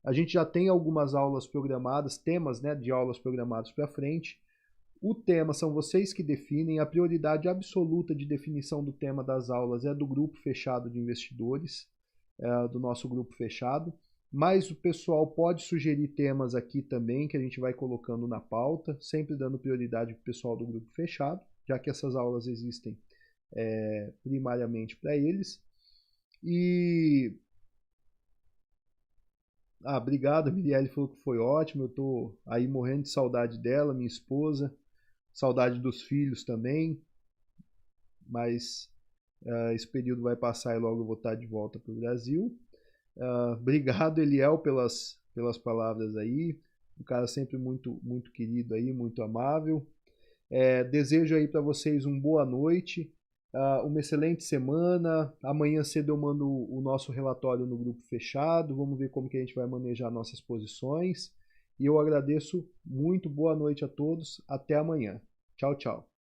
A gente já tem algumas aulas programadas, temas, né, de aulas programados para frente. O tema são vocês que definem, a prioridade absoluta de definição do tema das aulas é do grupo fechado de investidores, do nosso grupo fechado, mas o pessoal pode sugerir temas aqui também que a gente vai colocando na pauta, sempre dando prioridade para o pessoal do grupo fechado, já que essas aulas existem primariamente para eles. E obrigado, a Mirielle falou que foi ótimo, eu tô aí morrendo de saudade dela, minha esposa, saudade dos filhos também, mas esse período vai passar e logo eu vou estar de volta para o Brasil. Obrigado, Eliel, pelas palavras aí, um cara sempre muito, muito querido aí, muito amável. Desejo aí para vocês uma boa noite, uma excelente semana. Amanhã cedo eu mando o nosso relatório no grupo fechado. Vamos ver como que a gente vai manejar nossas posições. E eu agradeço muito. Boa noite a todos. Até amanhã. Tchau, tchau.